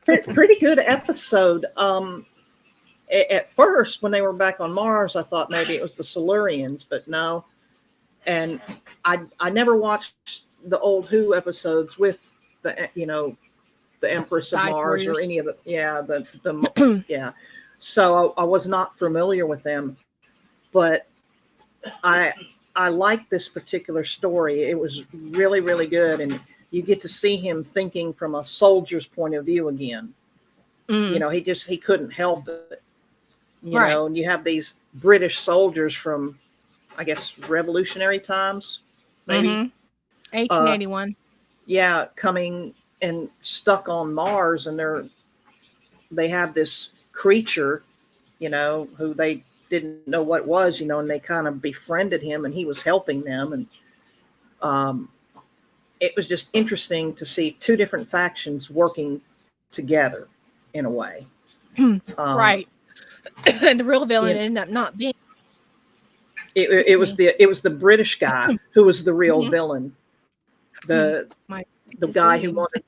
Pretty good episode. At first, when they were back on Mars, I thought maybe it was the Silurians, but no. And I never watched the old Who episodes with the Empress of Mars or any of the So I was not familiar with them, but I like this particular story. It was really, really good. And you get to see him thinking from a soldier's point of view again. He couldn't help it, know, and you have these British soldiers from, I guess, revolutionary times, maybe 1881. Coming and stuck on Mars, and they have this creature, who they didn't know what it was, and they kind of befriended him, and he was helping them. And it was just interesting to see two different factions working together in a way. Right. And the real villain ended up not being. It was the British guy who was the real villain. The guy who wanted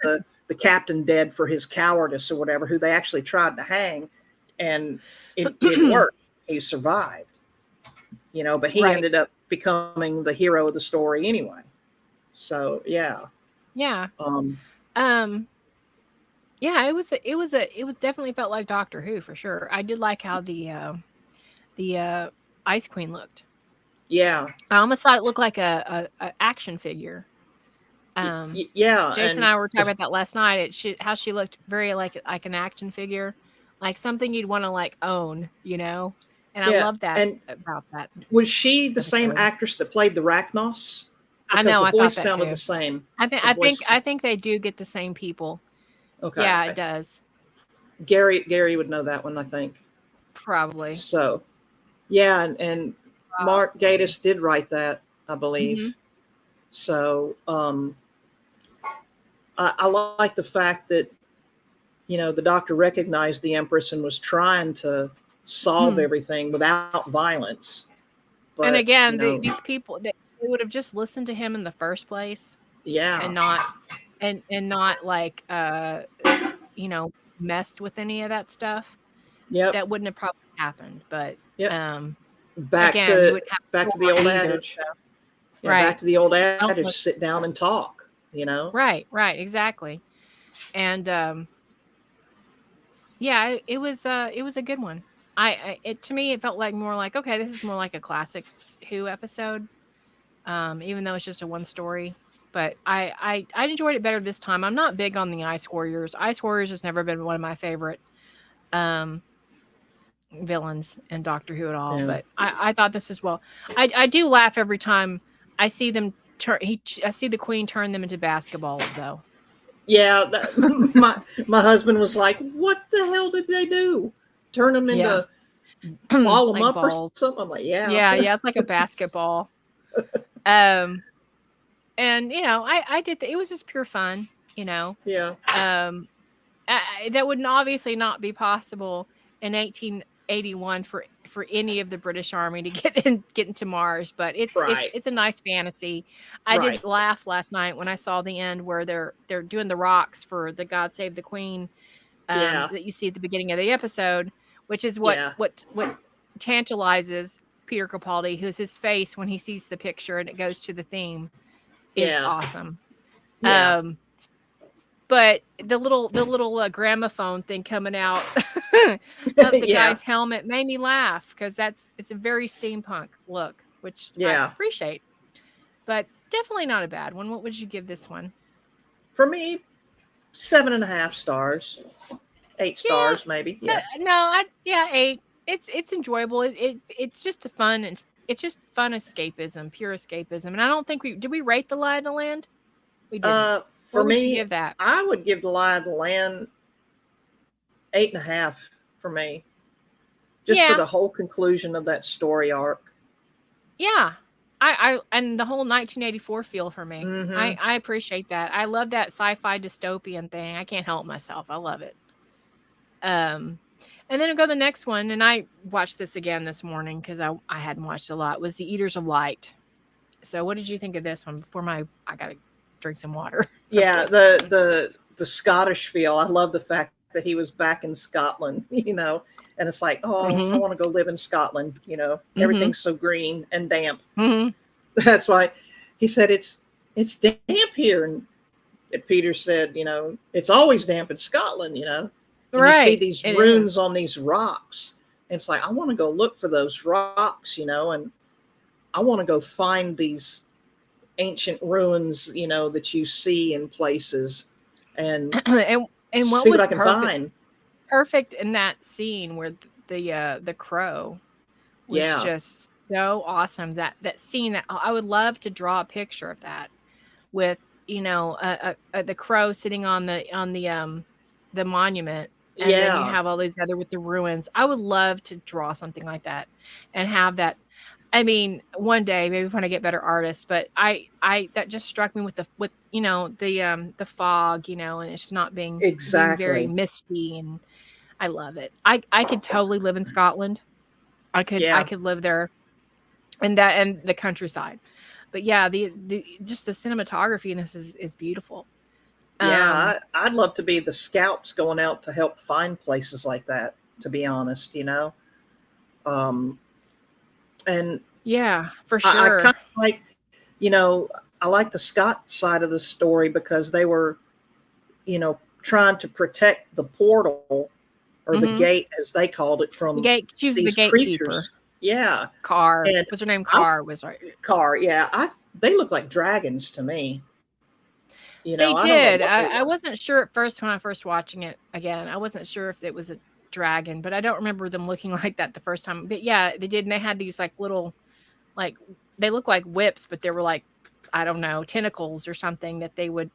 the captain dead for his cowardice or whatever, who they actually tried to hang, and it didn't work. He survived, but he ended up becoming the hero of the story anyway. So it was definitely felt like Doctor Who for sure. I did like how the Ice Queen looked. Yeah, I almost thought it looked like a action figure. Jason and I were talking about that last night. How she looked very like an action figure, like something you'd want to own, And I love that about that. Was she the same actress that played the Rachnos? Because I know. The I voice thought that sounded too. The same. I think they do get the same people. Okay. Yeah, it does. Gary would know that one, I think. Probably. So, and Mark Gatiss did write that, I believe. Mm-hmm. So, I like the fact that, the doctor recognized the Empress and was trying to solve everything without violence. But, and again, these people, they would have just listened to him in the first place. Yeah. And not messed with any of that stuff. Yep. That wouldn't have probably happened. But back to the old adage. So. Yeah, back to the old adage, sit down and talk, Right, exactly. And it was a good one. To me it felt like more like, okay, this is more like a classic Who episode. Even though it's just a one story. But I enjoyed it better this time. I'm not big on the Ice Warriors. Ice Warriors has never been one of my favorite villains in Doctor Who at all. Yeah. But I thought this as well. I do laugh every time I see them I see the Queen turn them into basketballs, though. Yeah, my husband was like, "What the hell did they do? Turn them into ball them up balls. Or something?" I'm like, yeah, it's like a basketball. And I did. It was just pure fun, Yeah. That would obviously not be possible in 1881 for any of the British Army to get into Mars, but it's a nice fantasy. I did laugh last night when I saw the end where they're doing the rocks for the God Save the Queen that you see at the beginning of the episode, which is what tantalizes Peter Capaldi, who's his face when he sees the picture and it goes to the theme, is Yeah. awesome. Yeah. But the little gramophone thing coming out of the Yeah. guy's helmet made me laugh because it's a very steampunk look, which I Yeah. appreciate. But definitely not a bad one. What would you give this one? For me, 7.5 stars, 8 stars maybe. Yeah. No, 8. It's enjoyable. It's just a fun and it's just fun escapism, pure escapism. And I don't think did we rate The Lie of the Land? We didn't. For What would you me, give that? I would give The Lie of the Land 8.5 for me, just for Yeah. the whole conclusion of that story arc. Yeah. I and the whole 1984 feel for me. Mhm. I appreciate that. I love that sci-fi dystopian thing. I can't help myself. I love it. And then I go to the next one, and I watched this again this morning because I hadn't watched a lot. Was The Eaters of Light. So what did you think of this one? Before I gotta drink some water. Yeah, the Scottish feel. I love the fact that he was back in Scotland, and it's like, oh, Mhm. I want to go live in Scotland. Everything's so green and damp. Mhm. That's why he said it's damp here, and Peter said, it's always damp in Scotland. And Right. you see these It runes is. on these rocks. And it's like, I want to go look for those rocks, and I want to go find these ancient ruins, that you see in places, and and what see was what I can find. perfect in that scene where the crow was Yeah. just so awesome. That scene, that I would love to draw a picture of that with the crow sitting on the monument, and then you Yeah. have all these other with the ruins. I would love to draw something like that and have that. I mean, one day maybe when I get better artists, but I that just struck me with the fog, and it's just not being very Exactly. misty, and I love it. I could totally live in Scotland. I Yeah. could live there, and the countryside. But yeah, the just the cinematography in this is beautiful. Yeah, I'd love to be the scouts going out to help find places like that, to be honest, and Yeah, for I sure. kind of like, I like the Scott side of the story because they were, trying to protect the portal, or the Mhm. gate, as they called it, The from gate. She was the these gatekeeper. creatures. Yeah. Carr. And What's her name? I- Carr was right. Car. Yeah. They look like dragons to me. They I don't know did. what they I were. wasn't sure at first when I first watching it again. I wasn't sure if it was a dragon, but I don't remember them looking like that the first time. But yeah, they did. And they had these like little, like they look like whips, but they were like, I don't know, tentacles or something that they would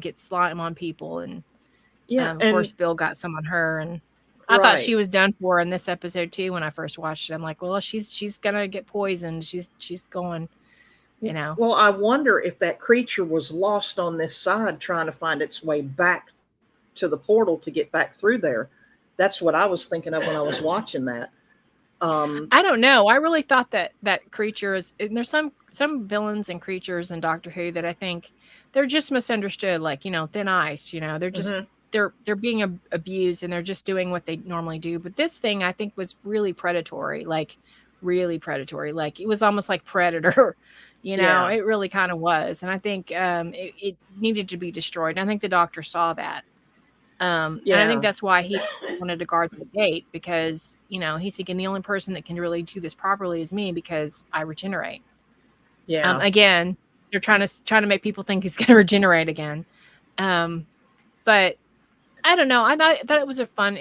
get slime on people. And Yeah. of course, Bill got some on her, and I thought Right. she was done for in this episode too. When I first watched it, I'm like, well, she's gonna get poisoned. She's going, Well, I wonder if that creature was lost on this side trying to find its way back to the portal to get back through there. That's what I was thinking of when I was watching that. I don't know. I really thought that creatures, and there's some villains and creatures in Doctor Who that I think they're just misunderstood, like, thin ice, they're just Mhm. they're being abused, and they're just doing what they normally do. But this thing I think was really predatory, like really predatory. Like it was almost like Predator, Yeah. it really kind of was. And I think it needed to be destroyed. And I think the Doctor saw that. And I think Yeah. that's why he wanted to guard the gate, because he's thinking the only person that can really do this properly is me, because I regenerate. Yeah. Again, they're trying to make people think he's going to regenerate again. But I don't know. I thought it was a fun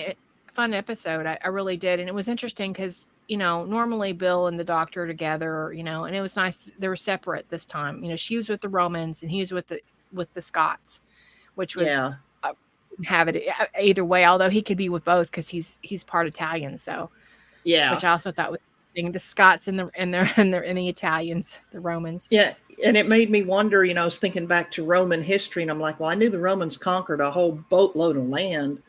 episode. I really did, and it was interesting because normally Bill and the Doctor are together, and it was nice. They were separate this time. She was with the Romans and he was with the Scots, which was. Yeah. Have it either way, although he could be with both because he's part Italian. So Yeah. which I also thought was interesting. The Scots and the Italians, the Romans. Yeah. And it made me wonder, I was thinking back to Roman history, and I'm like, well, I knew the Romans conquered a whole boatload of land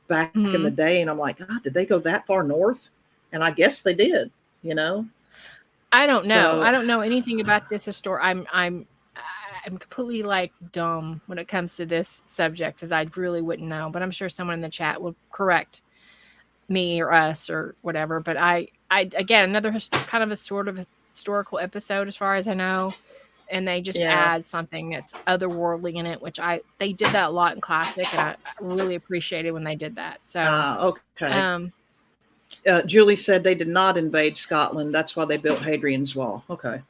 back in the day. And I'm like, God, did they go that far north? And I guess they did, I don't know. So- I don't know anything about this story. I'm completely like dumb when it comes to this subject, because I really wouldn't know. But I'm sure someone in the chat will correct me or us or whatever. But I again, another kind of a sort of historical episode as far as I know. And they just add something that's otherworldly in it, which they did that a lot in classic, and I really appreciated when they did that. So okay. Julie said they did not invade Scotland. That's why they built Hadrian's Wall. Okay.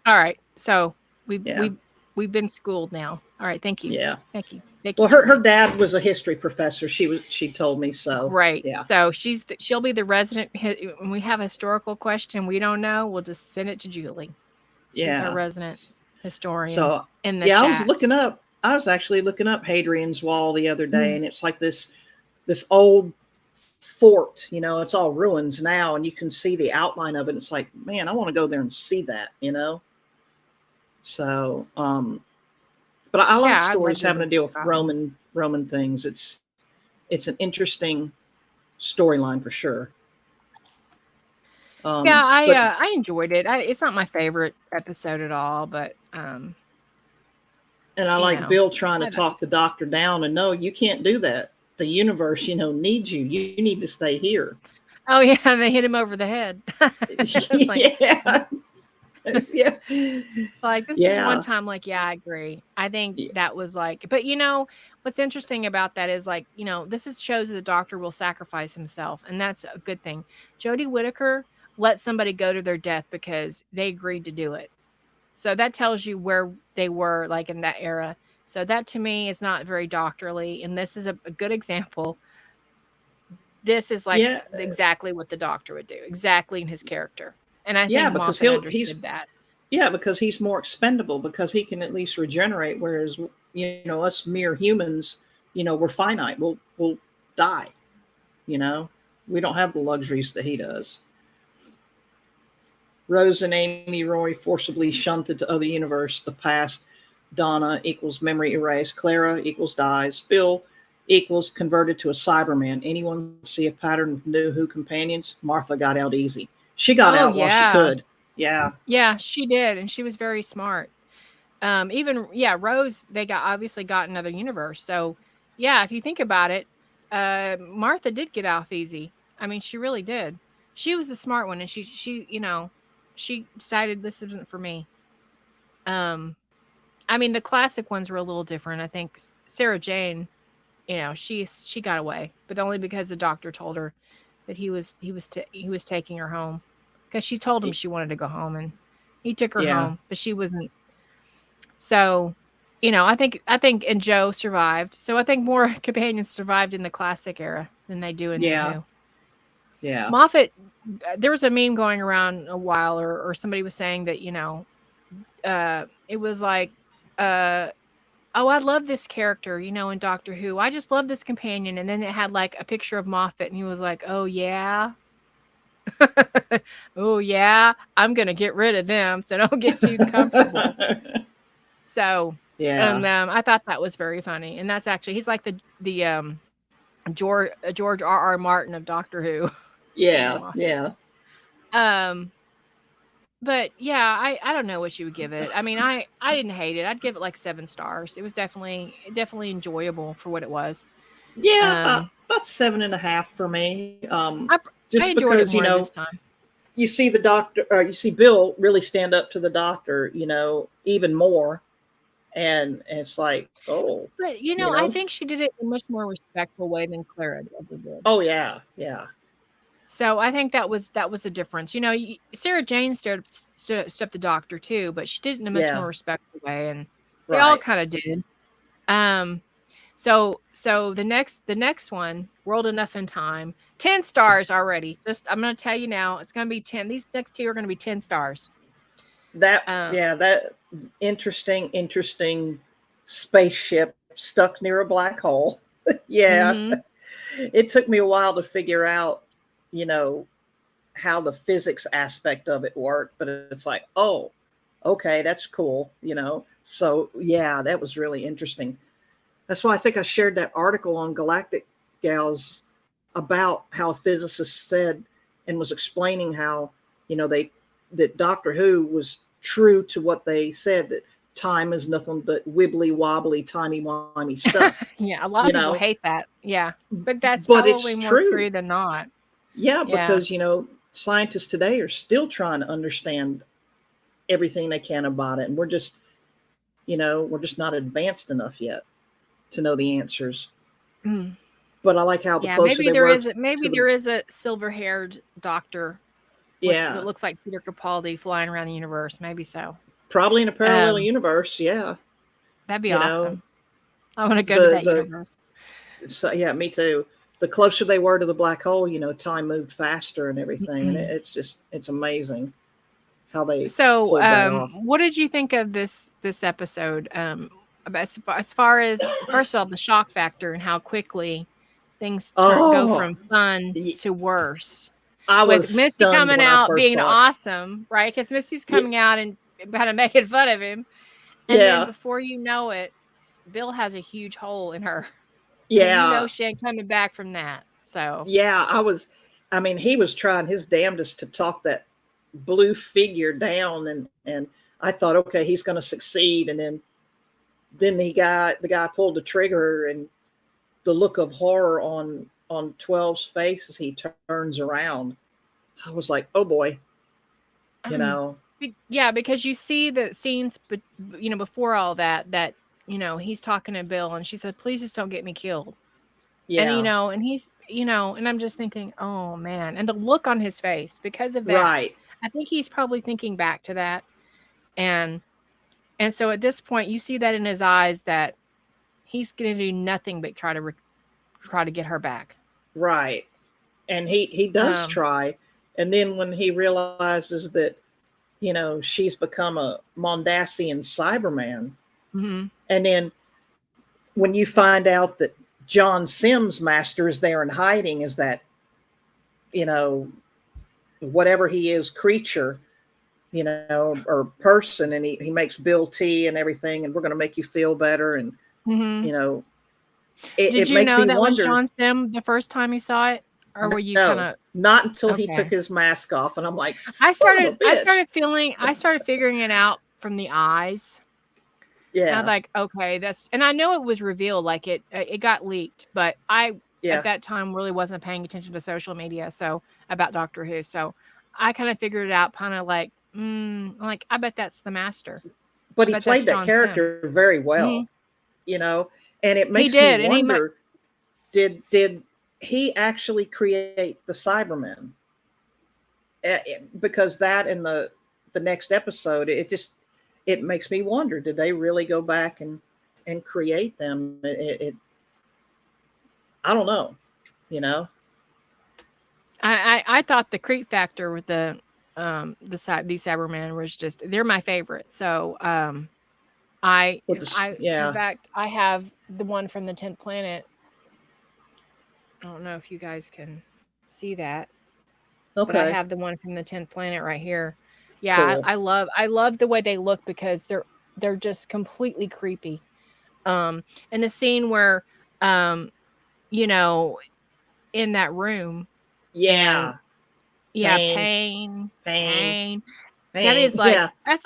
All right. So we've been schooled now. All right. Thank you. Yeah. Thank you. Well, her dad was a history professor. She told me so. Right. Yeah. So she'll be the resident. When we have a historical question we don't know, we'll just send it to Julie. Yeah. She's our resident historian. So in the chat. I was actually looking up Hadrian's Wall the other day, and it's like this old fort, it's all ruins now, and you can see the outline of it. It's like, man, I want to go there and see that, So, but I like stories having to deal with Roman things. It's an interesting storyline for sure. I enjoyed it. It's not my favorite episode at all, but and I like Bill trying to talk the doctor down, and no, you can't do that. The universe, needs you. You need to stay here. Oh yeah, they hit him over the head. Yeah. Yeah. Like this is one time, I agree. I think that was but what's interesting about that is this shows that the doctor will sacrifice himself, and that's a good thing. Jodie Whittaker let somebody go to their death because they agreed to do it. So that tells you where they were in that era. So that to me is not very doctorly, and this is a good example. This is exactly what the doctor would do, exactly in his character. And I think Moffat understood that. Yeah, because he's more expendable, because he can at least regenerate, whereas us mere humans, we're finite. We'll die. We don't have the luxuries that he does. Rose and Amy Roy forcibly shunted to other universe. The past. Donna equals memory erased. Clara equals dies. Bill equals converted to a Cyberman. Anyone see a pattern of New Who companions? Martha got out easy. She got out while she could. Yeah. Yeah, she did. And she was very smart. Rose, they obviously got another universe. So if you think about it, Martha did get off easy. I mean, she really did. She was a smart one, and she decided this isn't for me. The classic ones were a little different. I think Sarah Jane, she got away, but only because the doctor told her that he was taking her home, because she told him she wanted to go home, and he took her home, but she wasn't. So, I think and Joe survived. So I think more companions survived in the classic era than they do in the new. Yeah. Moffat, there was a meme going around a while, or somebody was saying that, it was like, I love this character, in Doctor Who. I just love this companion. And then it had a picture of Moffat, and he was like, oh yeah. Oh yeah. I'm going to get rid of them, so don't get too comfortable. So, and I thought that was very funny. And that's actually, he's like the George R.R. Martin of Doctor Who. Yeah. Yeah. But I don't know what you would give it. I mean, I didn't hate it. I'd give it 7 stars. It was definitely enjoyable for what it was. Yeah, about 7.5 for me. Just I because this time. You see the doctor, or you see Bill really stand up to the doctor, even more, and it's like, oh. But I think she did it in a much more respectful way than Clara ever did. Oh yeah, yeah. So I think that was a difference. Sarah Jane stepped the doctor too, but she did it in a much more respectful way, and they all kind of did. So the next one, World Enough in Time, 10 stars already. I'm going to tell you now, it's going to be 10. These next 2 are going to be 10 stars. That interesting spaceship stuck near a black hole. Mm-hmm. It took me a while to figure out, how the physics aspect of it worked, but it's like, oh, okay, that's cool, So that was really interesting. That's why I think I shared that article on Galactic Gals about how a physicist said and was explaining how, that Doctor Who was true to what they said, that time is nothing but wibbly wobbly, timey-wimey stuff. Yeah, a lot of people hate that. Yeah, but that's probably more true than not. Yeah, because, scientists today are still trying to understand everything they can about it. And we're just not advanced enough yet to know the answers. Mm. But I like how the Yeah, closer maybe they there were is maybe to the, there is a silver-haired doctor with yeah, what looks like Peter Capaldi flying around the universe. Maybe so. probably in a parallel Um, universe. Yeah, that'd be you know, awesome. I want to go to that the universe. so yeah, me too. The closer they were to the black hole, time moved faster and everything, and it's amazing how they So, pulled that off. what did you think of this episode? As far as, first of all, the shock factor and how quickly things go Oh, from fun y- to worse. I With was Misty stunned coming when I out first being saw it. awesome, right? Because Misty's coming out and kind of making fun of him, and then Yeah, before you know it, Bill has a huge hole in her, and yeah, she ain't coming back from that. So, yeah. He was trying his damnedest to talk that blue figure down, and I thought, okay, he's going to succeed, and then the guy pulled the trigger, and the look of horror on 12's face as he turns around, I was like, oh boy, yeah, because you see the scenes, but before all that, he's talking to Bill, and she said, "Please just don't get me killed." yeah, And he's, and I'm just thinking, oh man, and the look on his face because of that. right, I think he's probably thinking back to that, and so at this point, you see that in his eyes that he's going to do nothing but try to get her back. right, and he does try, and then when he realizes that she's become a Mondasian Cyberman, and then when you find out that John Sims' master is there in hiding, is that whatever he is, creature, or person, and he makes Bill tea and everything, and we're going to make you feel better, and Did you makes know me that was wonder. John Sim the first time you saw it, or were you kind of? Not until he took his mask off, and I'm like, I started figuring it out from the eyes. Yeah, and I was like, okay, and I know it was revealed, like it got leaked, but I at that time really wasn't paying attention to social media about Doctor Who, so I kind of figured it out, kind of like, I bet that's the master. But he played that character very well, and it makes me wonder, did he actually create the Cybermen? Because that in the next episode, it makes me wonder, did they really go back and create them? I don't know, I thought the creep factor with these Cybermen was just, they're my favorite. So in fact, I have the one from the 10th Planet. I don't know if you guys can see that. Okay. But I have the one from the 10th Planet right here. Yeah, cool. I love the way they look, because they're just completely creepy. And the scene where in that room. Yeah. Pain. That is like, that's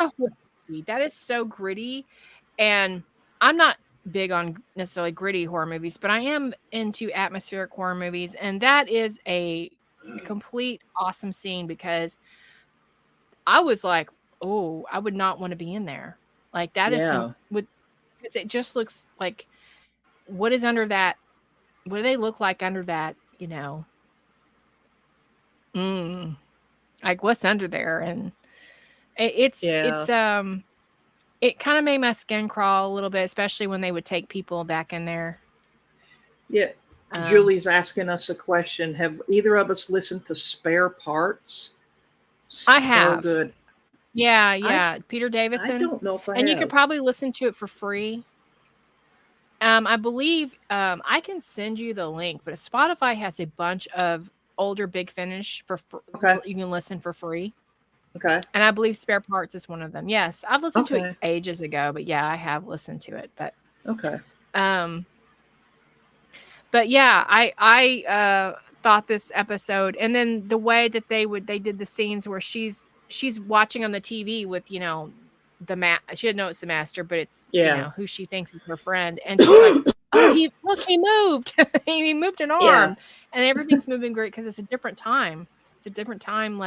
that is so gritty. And I'm not big on necessarily gritty horror movies, but I am into atmospheric horror movies, and that is a complete awesome scene, because I was like, oh, I would not want to be in there. Like, that is because it just looks like, what is under that? What do they look like under that? Like, what's under there? And it kind of made my skin crawl a little bit, especially when they would take people back in there. Yeah. Julie's asking us a question. Have either of us listened to Spare Parts? I have. So good. Yeah. Peter Davison. I don't know if I have. And you could probably listen to it for free. I believe I can send you the link, but Spotify has a bunch of older Big Finish you can listen for free. Okay. And I believe Spare Parts is one of them. Yes, I've listened to it ages ago, but yeah, I have listened to it. But okay. But yeah, I thought this episode, and then the way that they did the scenes where she's watching on the TV with she didn't know it's the master, but it's who she thinks is her friend, and she's like, oh, he moved. He moved an arm, and everything's moving great because it's a different time. It's a different time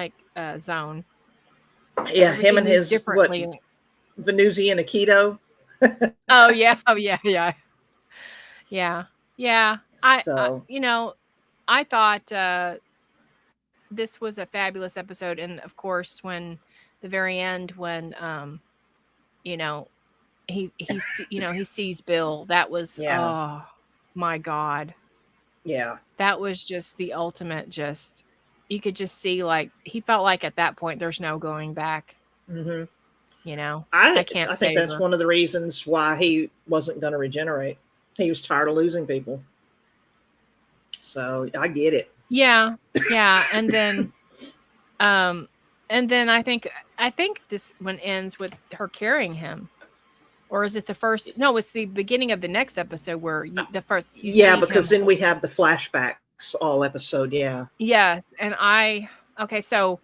zone. Yeah, him Everything and moves his differently. Venusi and Aikido. Oh yeah, yeah. I So I thought this was a fabulous episode, and of course, when the very end, when you know, he sees Bill. That was yeah, oh my God, yeah. that was just the ultimate. Just you could just see like he felt like at that point there's no going back. hmm I can't I think save that's her. one of the reasons why he wasn't going to regenerate. He was tired of losing people. So I get it. Yeah, and then I think this one ends with her carrying him. Or is it the first? No, it's the beginning of the next episode where you Yeah, see because him. then we have the flashbacks all episode. Yeah. Yes, and okay. So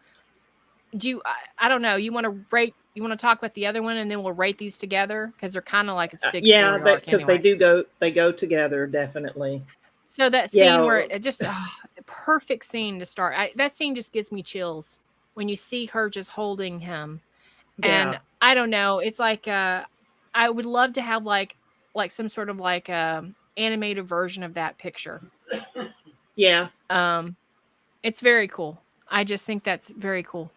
do you? I don't know. You want to rate? You want to talk about the other one, and then we'll rate these together because they're kind of like a big Yeah, story arc because anyway. they go together definitely. So that Yeah. scene where it just perfect scene to start. That scene just gives me chills when you see her just holding him, and Yeah. I don't know. It's like I would love to have like some sort of like animated version of that picture. Yeah. It's very cool. I just think that's very cool.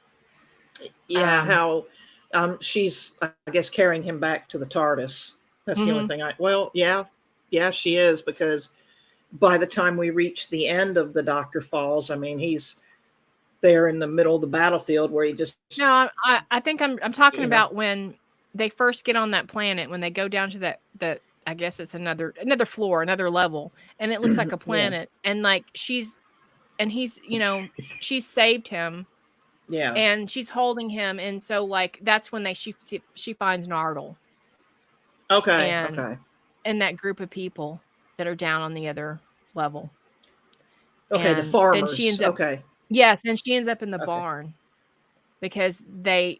Yeah, how she's I guess carrying him back to the TARDIS. That's the only thing yeah, she is, because by the time we reach the end of the Doctor Falls, I mean, he's there in the middle of the battlefield where he just No, I think I'm talking about when they first get on that planet, when they go down to that I guess it's another floor, another level, and it looks like a planet, and like he's she saved him. Yeah. And she's holding him, and so like that's when she finds Nardole. Okay. And that group of people that are down on the other level. Okay, and the farmers. Then she ends up, yes, and she ends up in the barn because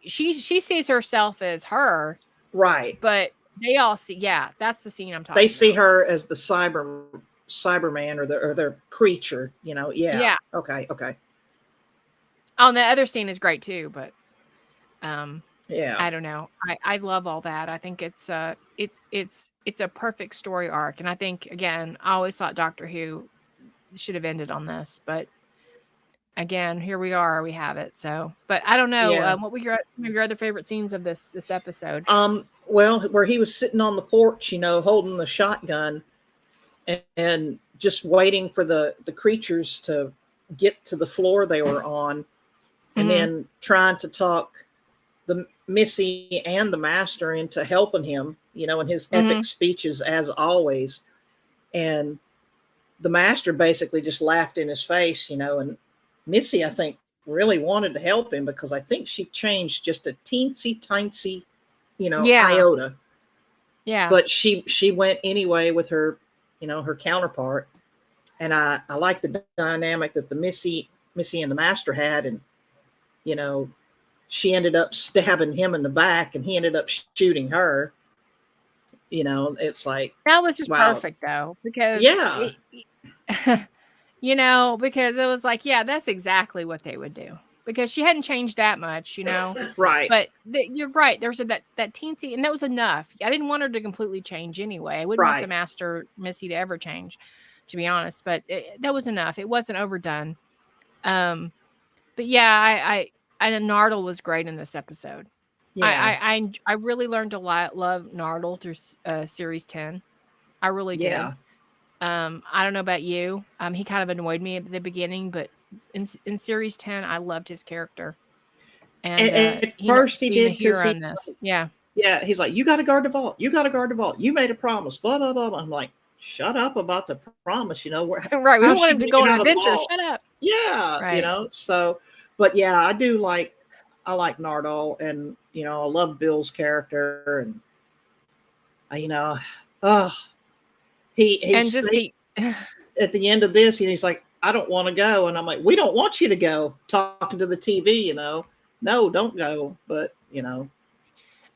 she sees herself as her, right? But they all see, that's the scene I'm talking. They see her as the Cyberman or their creature, Yeah. Okay. Oh, and the other scene is great too, but yeah, I don't know. I love all that. I think it's a perfect story arc, and I think again, I always thought Doctor Who should have ended on this, but again, here we are. We have it. So, but I don't know. Yeah. What were your other favorite scenes of this episode? Well, where he was sitting on the porch, holding the shotgun, and just waiting for the creatures to get to the floor they were on. And then trying to talk the Missy and the Master into helping him, in his epic speeches as always. And the Master basically just laughed in his face, and Missy, I think, really wanted to help him because I think she changed just a teensy, iota. Yeah. But she went anyway with her, her counterpart. And I like the dynamic that the Missy and the Master had, and she ended up stabbing him in the back and he ended up shooting her. It's like, that was just perfect though, because because it was like, that's exactly what they would do, because she hadn't changed that much, right. But you're right. There's that teensy, and that was enough. I didn't want her to completely change anyway. I wouldn't want the Master Missy to ever change, to be honest, but that was enough. It wasn't overdone. But I Nardole was great in this episode. Yeah. I really learned to love Nardole through series 10. I really did. Yeah. I don't know about you. He kind of annoyed me at the beginning, but in series 10, I loved his character. And at first he did, because on this. Yeah. Yeah, he's like, you got to guard the vault. You got to guard the vault. You made a promise. Blah blah blah. I'm like, shut up about the promise. Right. We want him to go on an adventure. Shut up. Yeah. Right. So, but yeah, I like Nardole, and I love Bill's character, and he and just at the end of this, he's like, I don't want to go, and I'm like, we don't want you to go. Talking to the TV, no, don't go, but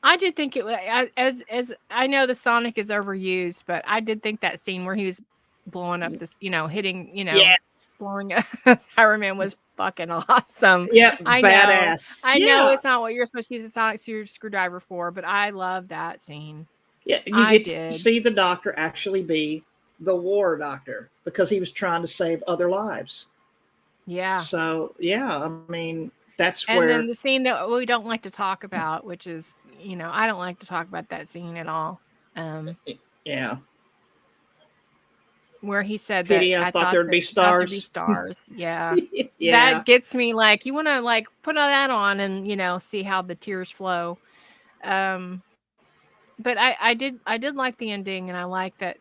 I did think it was as I know the Sonic is overused, but I did think that scene where he was blowing up this, hitting, yes. blowing up Cyberman was fucking awesome. Yep, I know. badass. I know Yeah. it's not what you're supposed to use a sonic screwdriver for, but I love that scene. Yeah, you I get to did. see the doctor actually be the war doctor because he was trying to save other lives. Yeah. So yeah, I mean that's And where then the scene that we don't like to talk about, which is, I don't like to talk about that scene at all. yeah. Where he said Pity, that I thought there'd be thought there'd be stars. stars. Yeah. Yeah. That gets me like, you want to like put all that on and, see how the tears flow. But I did like the ending, and I like that,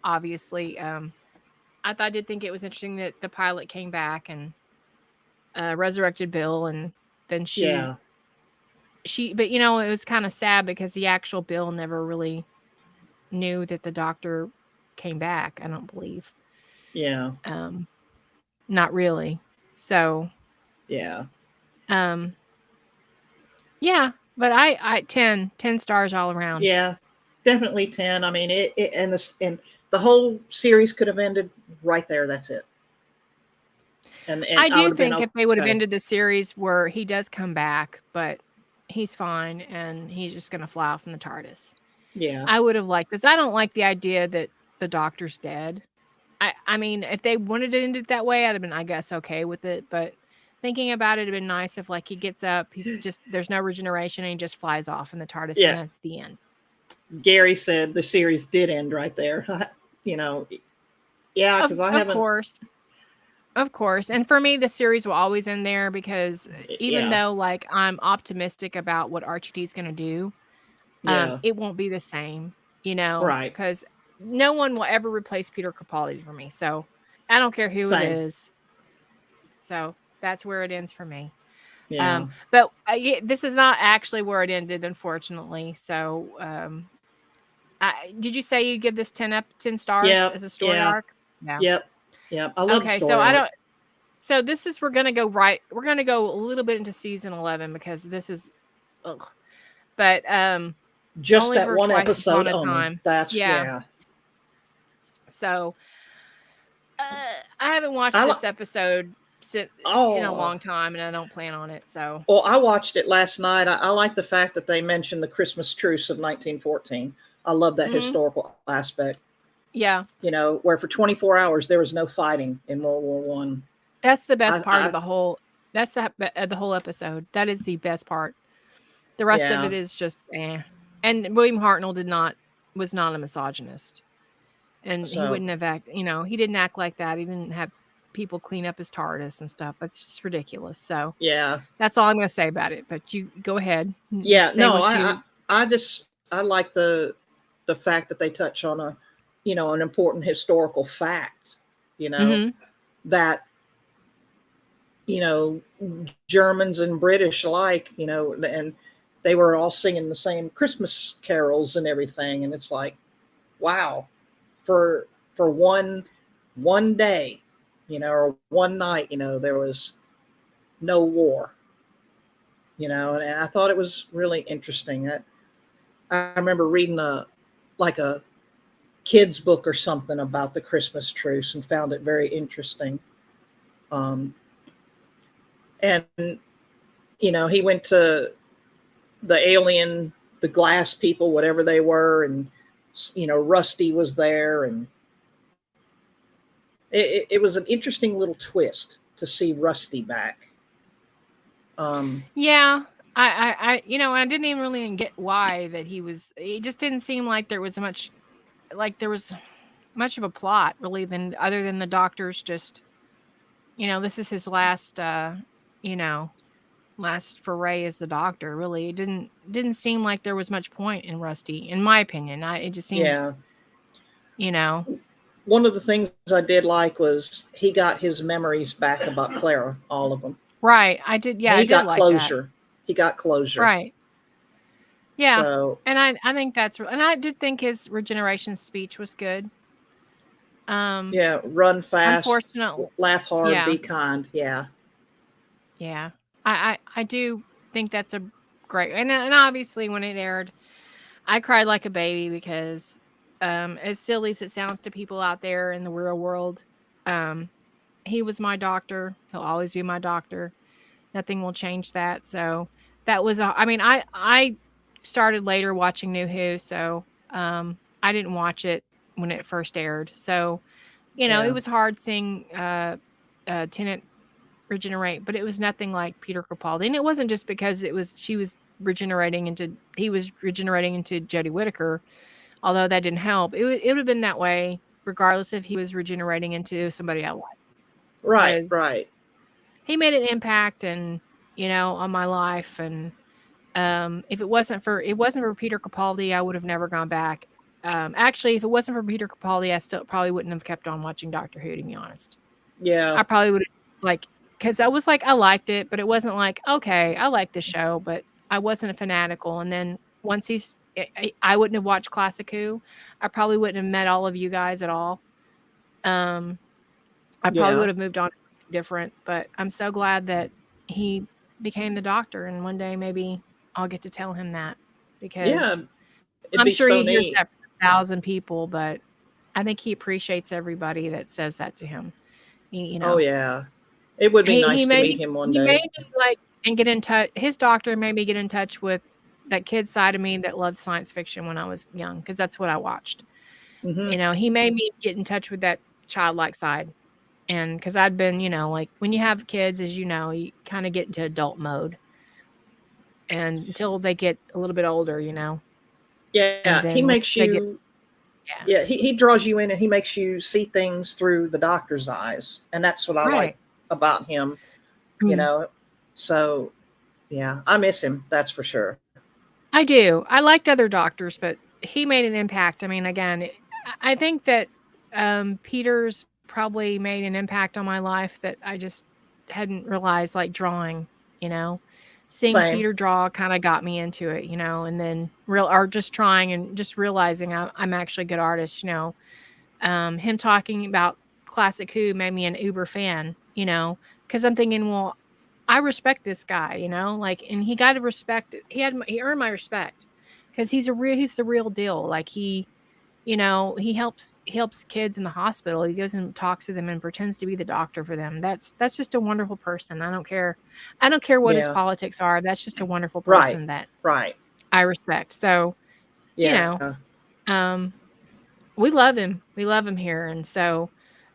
obviously, I did think it was interesting that the pilot came back and resurrected Bill, and then Yeah. but it was kind of sad because the actual Bill never really knew that the doctor came back. I don't believe. Yeah. Not really. So, Yeah. yeah, but I 10 stars all around. Yeah. Definitely 10. I mean and the whole series could have ended right there. That's it. And I do would have been think if they would have okay. ended the series where he does come back, but he's fine and he's just going to fly off in the TARDIS. Yeah. I would have liked this. I don't like the idea that the doctor's dead. I mean, if they wanted to end it that way, I'd have been, I guess, okay with it. But thinking about it, it'd been nice if, like, he gets up, there's no regeneration, and he just flies off in the TARDIS, Yeah. and that's the end. Gary said the series did end right there. Yeah, because I haven't. Of course. And for me, the series will always end there because even though, like, I'm optimistic about what RTD is going to do, it won't be the same, Right. because no one will ever replace Peter Capaldi for me. So I don't care who it is. So that's where it ends for me. Yeah. But this is not actually where it ended, unfortunately. So did you say you'd give this 10 stars as a story arc? No. Yep. I love okay, story so arc. I don't. So this is we're gonna go a little bit into season 11 because this is, but just that one episode only. Time. That's So I haven't watched this episode in a long time, and I don't plan on it. So I watched it last night. I like the fact that they mentioned the Christmas truce of 1914. I love that historical aspect. Yeah, where for 24 hours there was no fighting in World War One. That's the best part of the whole. That's the whole episode. That is the best part. The rest of it is just eh. And William Hartnell was not a misogynist, and he wouldn't have he didn't act like that. He didn't have people clean up his TARDIS and stuff. That's just ridiculous. So that's all I'm going to say about it. But you go ahead. Yeah, no, I like the fact that they touch on an important historical fact. That Germans and British alike, and they were all singing the same Christmas carols and everything. And it's like, wow, for one day, or one night, there was no war, and I thought it was really interesting. I remember reading a kid's book or something about the Christmas truce and found it very interesting. And, he went to the alien, the glass people, whatever they were. And, Rusty was there. And it was an interesting little twist to see Rusty back. Yeah. I didn't even really get why that it just didn't seem like there was much of a plot really other than the doctor's just, this is his last, last foray as the doctor. Really, it didn't seem like there was much point in Rusty, in my opinion. It just seemed, One of the things I did like was he got his memories back about Clara, all of them. Right, I did. Yeah, he got closure. He got closure. Right. Yeah, so, and I think and I did think his regeneration speech was good. Run fast, laugh hard, be kind. Yeah. I do think that's a great, and obviously when it aired, I cried like a baby because as silly as it sounds to people out there in the real world, he was my doctor. He'll always be my doctor. Nothing will change that. So that was, I mean, I started later watching New Who, so I didn't watch it when it first aired. So, it Yeah. was hard seeing Tennant regenerate, but it was nothing like Peter Capaldi. And it wasn't just because he was regenerating into Jodie Whittaker, although that didn't help. It would have been that way regardless if he was regenerating into somebody else. Right, Because right. he made an impact and on my life, and if it wasn't for Peter Capaldi, I would have never gone back. Actually, if it wasn't for Peter Capaldi, I still probably wouldn't have kept on watching Doctor Who, to be honest. Yeah. I probably would have, because I was I liked it, but it wasn't okay, I like this show, but I wasn't a fanatical. And then once I wouldn't have watched Classic Who. I probably wouldn't have met all of you guys at all. I probably would have moved on to something different, but I'm so glad that he became the doctor, and one day maybe I'll get to tell him that, because I'm sure he hears that from 1,000 people, but I think he appreciates everybody that says that to him. Oh yeah, it would be nice to meet him one day. He made me and get in touch. His doctor made me get in touch with that kid side of me that loved science fiction when I was young, because that's what I watched. Mm-hmm. He made me get in touch with that childlike side. And because I'd been, when you have kids, as you know, you kind of get into adult mode, and until they get a little bit older, Yeah, he makes you. Yeah, he draws you in, and he makes you see things through the doctor's eyes, and that's what I like about him. So yeah, I miss him. That's for sure. I do. I liked other doctors, but he made an impact. I mean, again, I think that Peter's probably made an impact on my life that I just hadn't realized, like drawing, seeing Same. Peter draw kind of got me into it, and then just trying and just realizing I'm actually a good artist, him talking about Classic Who made me an uber fan, because I'm thinking, well, I respect this guy, and he got to respect it. He earned my respect, because he's the real deal. Like he helps kids in the hospital. He goes and talks to them and pretends to be the doctor for them. That's just a wonderful person. I don't care what his politics are. That's just a wonderful person that I respect. So, we love him. We love him here. And so,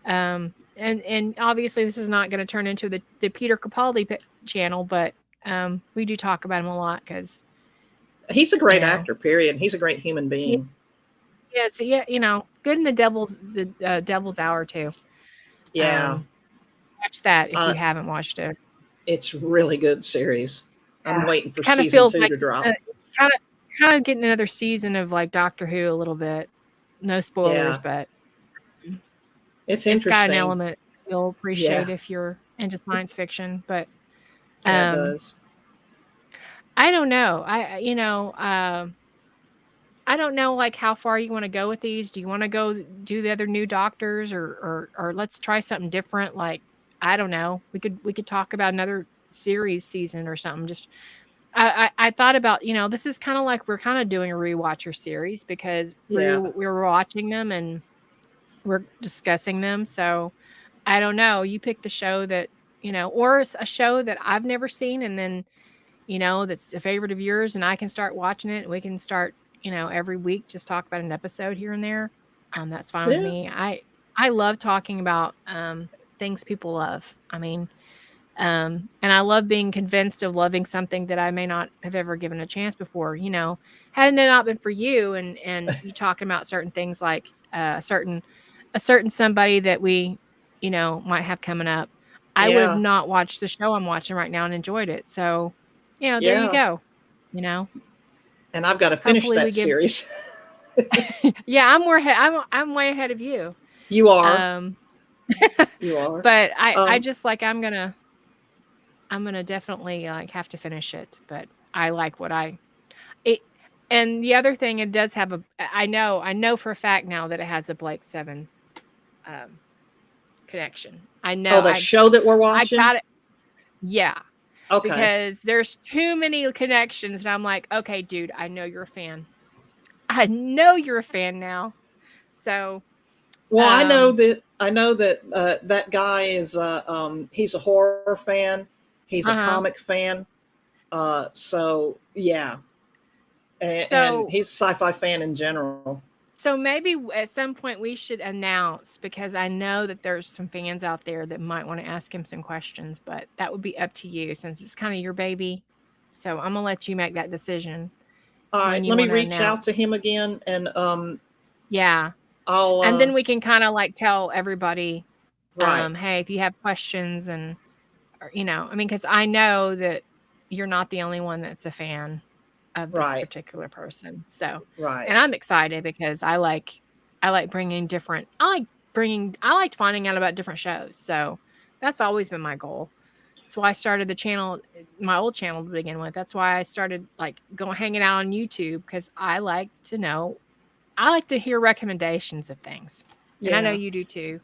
and obviously this is not going to turn into the Peter Capaldi channel, but we do talk about him a lot, because he's a great actor, period. He's a great human being. Yeah, so good in the Devil's Hour too. Yeah, watch that if you haven't watched it. It's a really good series. I'm waiting for season feels 2 to drop. Kind of getting another season of Doctor Who a little bit. No spoilers, but it's interesting. It's got an element you'll appreciate if you're into science fiction. But it does. I don't know. I don't know how far you want to go with these. Do you want to go do the other new doctors, or let's try something different? I don't know. We could talk about another series season or something. Just I thought about, this is kind of like we're kind of doing a rewatcher series, because we're watching them and we're discussing them. So I don't know. You pick the show that, or a show that I've never seen, and then, that's a favorite of yours, and I can start watching it. We can start, every week, just talk about an episode here and there. That's fine with me. I love talking about things people love. I mean, and I love being convinced of loving something that I may not have ever given a chance before. Hadn't it not been for you and you talking about certain things, like a certain somebody that we, might have coming up, I would have not watched the show I'm watching right now and enjoyed it. So, there you go. And I've got to finish that series. Yeah, I'm way ahead of you. You are. You are. But I just I'm gonna definitely have to finish it. But I like and the other thing, it does have I know for a fact now that it has a Blake 7 connection. I know. Oh, the show that we're watching? I got it. Yeah. Okay. Because there's too many connections, and I'm like, okay, dude, I know you're a fan. I know you're a fan now. So, Well, I know that that guy is he's a horror fan. He's a Uh-huh. comic fan. So yeah, and So he's a sci-fi fan in general. So maybe at some point we should announce, because I know that there's some fans out there that might want to ask him some questions, but that would be up to you since it's kind of your baby. So I'm gonna let you make that decision All when right, you let me want to reach announce. out to him again, and Yeah. I'll And then we can kind of like tell everybody, right, hey, if you have questions and, I mean, because I know that you're not the only one that's a fan of this right, particular person. So, right. and I'm excited because I like bringing different, I liked finding out about different shows. So that's always been my goal. That's why I started the channel, my old channel to begin with. That's why I started like hanging out on YouTube, because I like to know, I like to hear recommendations of things. And I know Yeah. you do too.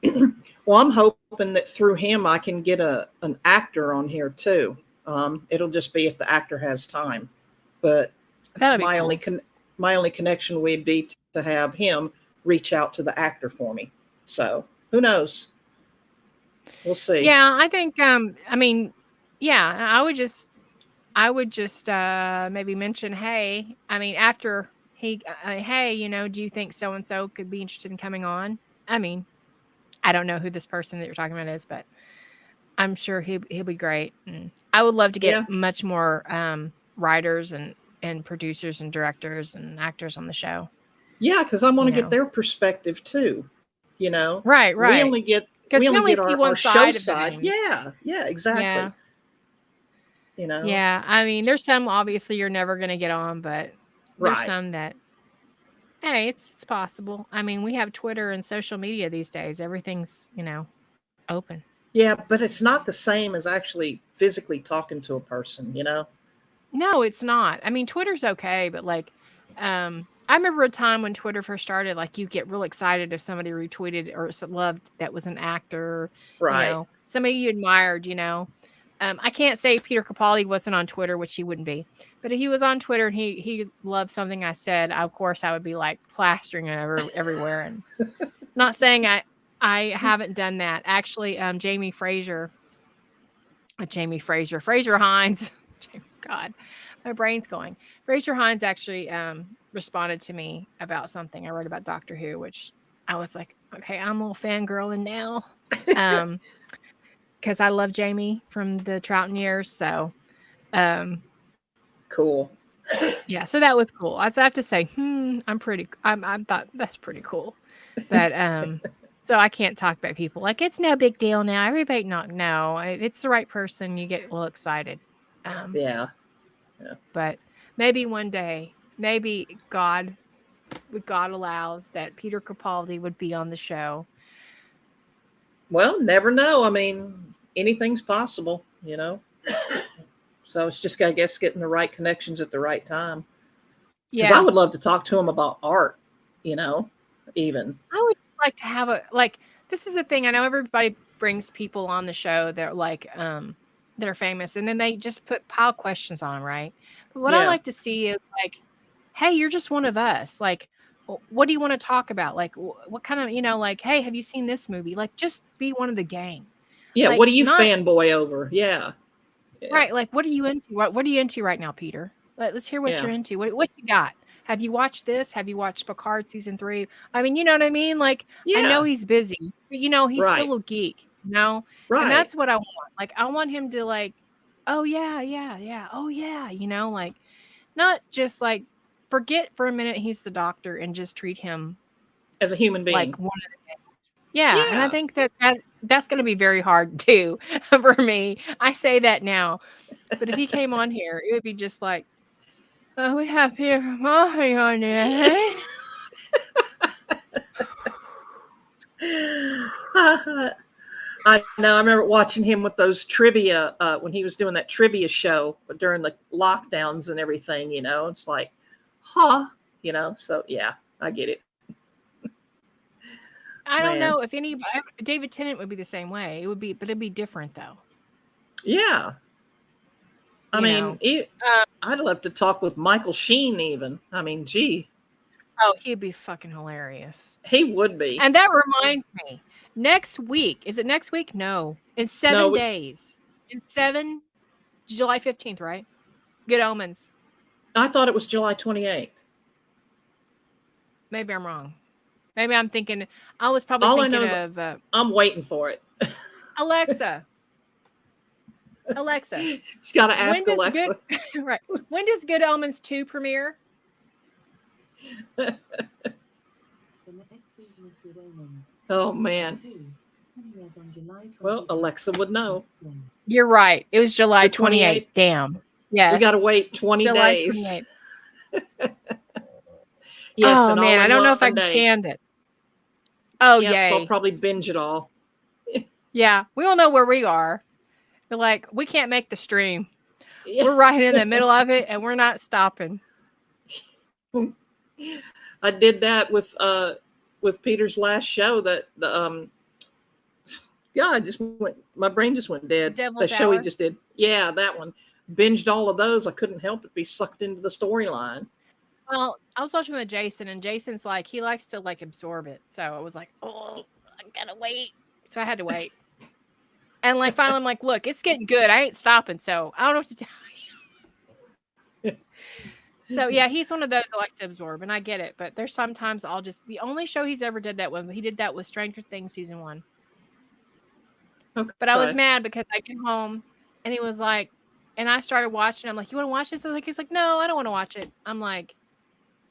Well, I'm hoping that through him I can get an actor on here too. It'll just be if the actor has time. But That'll be my cool. my only connection would be to have him reach out to the actor for me. So who knows? We'll see. Yeah, I think I mean, yeah, I would just maybe mention, hey, I mean, after hey, do you think so and so could be interested in coming on? I mean, I don't know who this person that you're talking about is, but I'm sure he'll be great. And I would love to get Yeah, much more writers and producers and directors and actors on the show. yeah, because I want You to get know, their perspective too. You know, right, we right. only get Because we only see our one show side of the side. things. Yeah, yeah, exactly. Yeah. You know, Yeah, I mean, there's some obviously you're never going to get on, but there's right. some that, hey, it's possible. I mean, we have Twitter and social media these days. Everything's, open. Yeah, but it's not the same as actually physically talking to a person, you know? No, it's not. I mean, Twitter's okay, but like, I remember a time when Twitter first started, like you get real excited if somebody retweeted or loved that was an actor, Right. somebody you admired, I can't say Peter Capaldi wasn't on Twitter, which he wouldn't be, but if he was on Twitter and he loved something I said, of course I would be like plastering it everywhere. And not saying I haven't done that. Actually, Fraser Hines. God, my brain's going. Fraser Hines actually responded to me about something I wrote about Doctor Who, which I was like, okay, I'm a little fangirling now. Because I love Jamie from the Troughton years. So, Cool. yeah, so that was cool. I have to say, I thought that's pretty cool. But, so I can't talk about people like it's no big deal now. Everybody no, it's the right person. You get a little excited. Yeah. But maybe one day, maybe God allows that Peter Capaldi would be on the show. Well, never know. I mean, anything's possible, you know? So it's just, I guess, getting the right connections at the right time. Because I Yeah. would love to talk to him about art, you know, even. I would like to have this is the thing. I know everybody brings people on the show that are like, that are famous, and then they just pile questions on them, right? But what I Yeah. like to see is like, hey, you're just one of us. Like, what do you want to talk about? Like, what kind of, like, hey, have you seen this movie? Like, just be one of the gang. Yeah. What Like, are you not fanboy over? Yeah. Yeah. right. Like, what are you into? What are you into right now, Peter? Let's hear what Yeah. you're into. What you got? Have you watched this? Have you watched Picard season 3? I mean, you know what I mean? Like, I know Yeah. he's busy, but he's Right. still a geek, And Right. that's what I want. Like, I want him to like, oh yeah, yeah, yeah. Oh yeah, like not just like forget for a minute he's the doctor and just treat him As a human being. like one of the things. Yeah, and I Yeah. think that's going to be very hard too for me. I say that now, but if he came on here, it would be just like, oh, we have Peter Capaldi on here. I know. I remember watching him with those trivia when he was doing that trivia show during the lockdowns and everything. You know, it's like, huh? You know. So yeah, I get it. I don't Man. know if David Tennant would be the same way. It would be, but it'd be different though. Yeah. I You mean, know. I'd love to talk with Michael Sheen even. I mean, gee. Oh, he'd be fucking hilarious. He would be. And that reminds me, next week, is it next week? No, in 7 days. July 15th, right? Good Omens. I thought it was July 28th. Maybe I'm wrong. Maybe I'm thinking, I was probably thinking of... I'm waiting for it. Alexa. Just got to ask Alexa. Right. When does Good Omens 2 premiere? The next season of Good Omens. Oh, man. Well, Alexa would know. You're right. It was July 28th. Damn. Yeah. We got to wait 20 July days. 28th. Yes, oh, man. I don't know if I can stand it. Oh, yeah. So I'll probably binge it all. Yeah. We all know where we are. We're like, we can't make the stream. Yeah. We're right in the middle of it, and we're not stopping. I did that with Peter's last show. That I just went. My brain just went dead. Devil's the show Hour? he just did. Yeah, that one. Binged all of those. I couldn't help but be sucked into the storyline. Well, I was watching with Jason, and Jason's like, he likes to like absorb it. So I was like, oh, I gotta wait. So I had to wait. And like finally, I'm like, look, it's getting good. I ain't stopping. So I don't know what to tell you. So yeah, he's one of those that likes to absorb, and I get it. But there's sometimes I'll just, the only show he's ever did that with, he did that with Stranger Things season 1. Okay. But I was mad because I get home and he was like, and I started watching. I'm like, you want to watch this? He's like, no, I don't want to watch it. I'm like,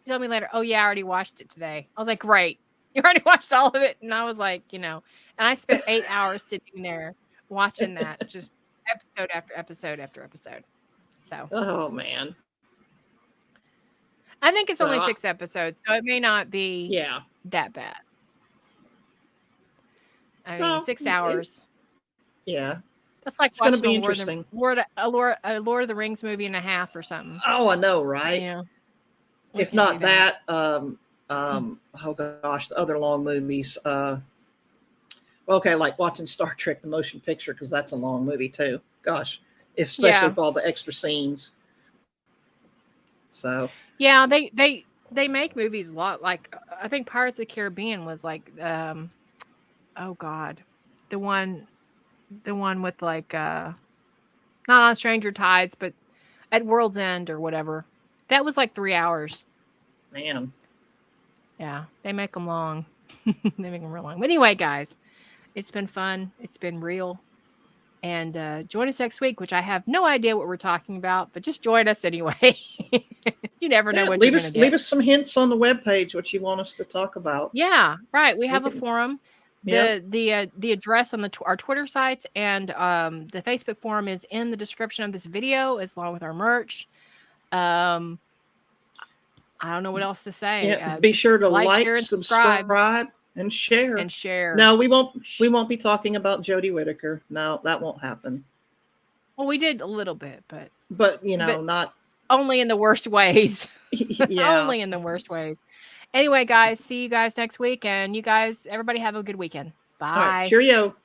he told me later, oh yeah, I already watched it today. I was like, great. You already watched all of it. And I was like, and I spent 8 hours sitting there watching that, just episode after episode after episode. So, oh man, I think it's only 6 episodes, so it may not be that bad. I mean, 6 hours. That's like it's going to be watching interesting. a Lord of the Rings movie and a half or something. Oh, I know, right? Yeah. If not that, oh gosh, the other long movies. Okay, like watching Star Trek: The Motion Picture, because that's a long movie too. Gosh, especially with all the extra scenes. So yeah, they make movies a lot. Like I think Pirates of the Caribbean was like, oh god, the one with like not on Stranger Tides, but at World's End or whatever. That was like 3 hours. Man. Yeah, they make them long. They make them real long. But anyway, guys, it's been fun. It's been real. And join us next week, which I have no idea what we're talking about, but just join us anyway. You never know what you're going to get. Leave us some hints on the webpage, what you want us to talk about. Yeah, right. We have a forum. The address on our Twitter sites and the Facebook forum is in the description of this video, as along with our merch. I don't know what else to say. Yeah, be sure to like, share, and subscribe, and share. No, we won't be talking about Jodie Whittaker. No, that won't happen. Well, we did a little bit, but not only in the worst ways. Yeah, only in the worst ways. Anyway, guys, see you guys next week, and you guys, everybody have a good weekend. Bye. All right, cheerio.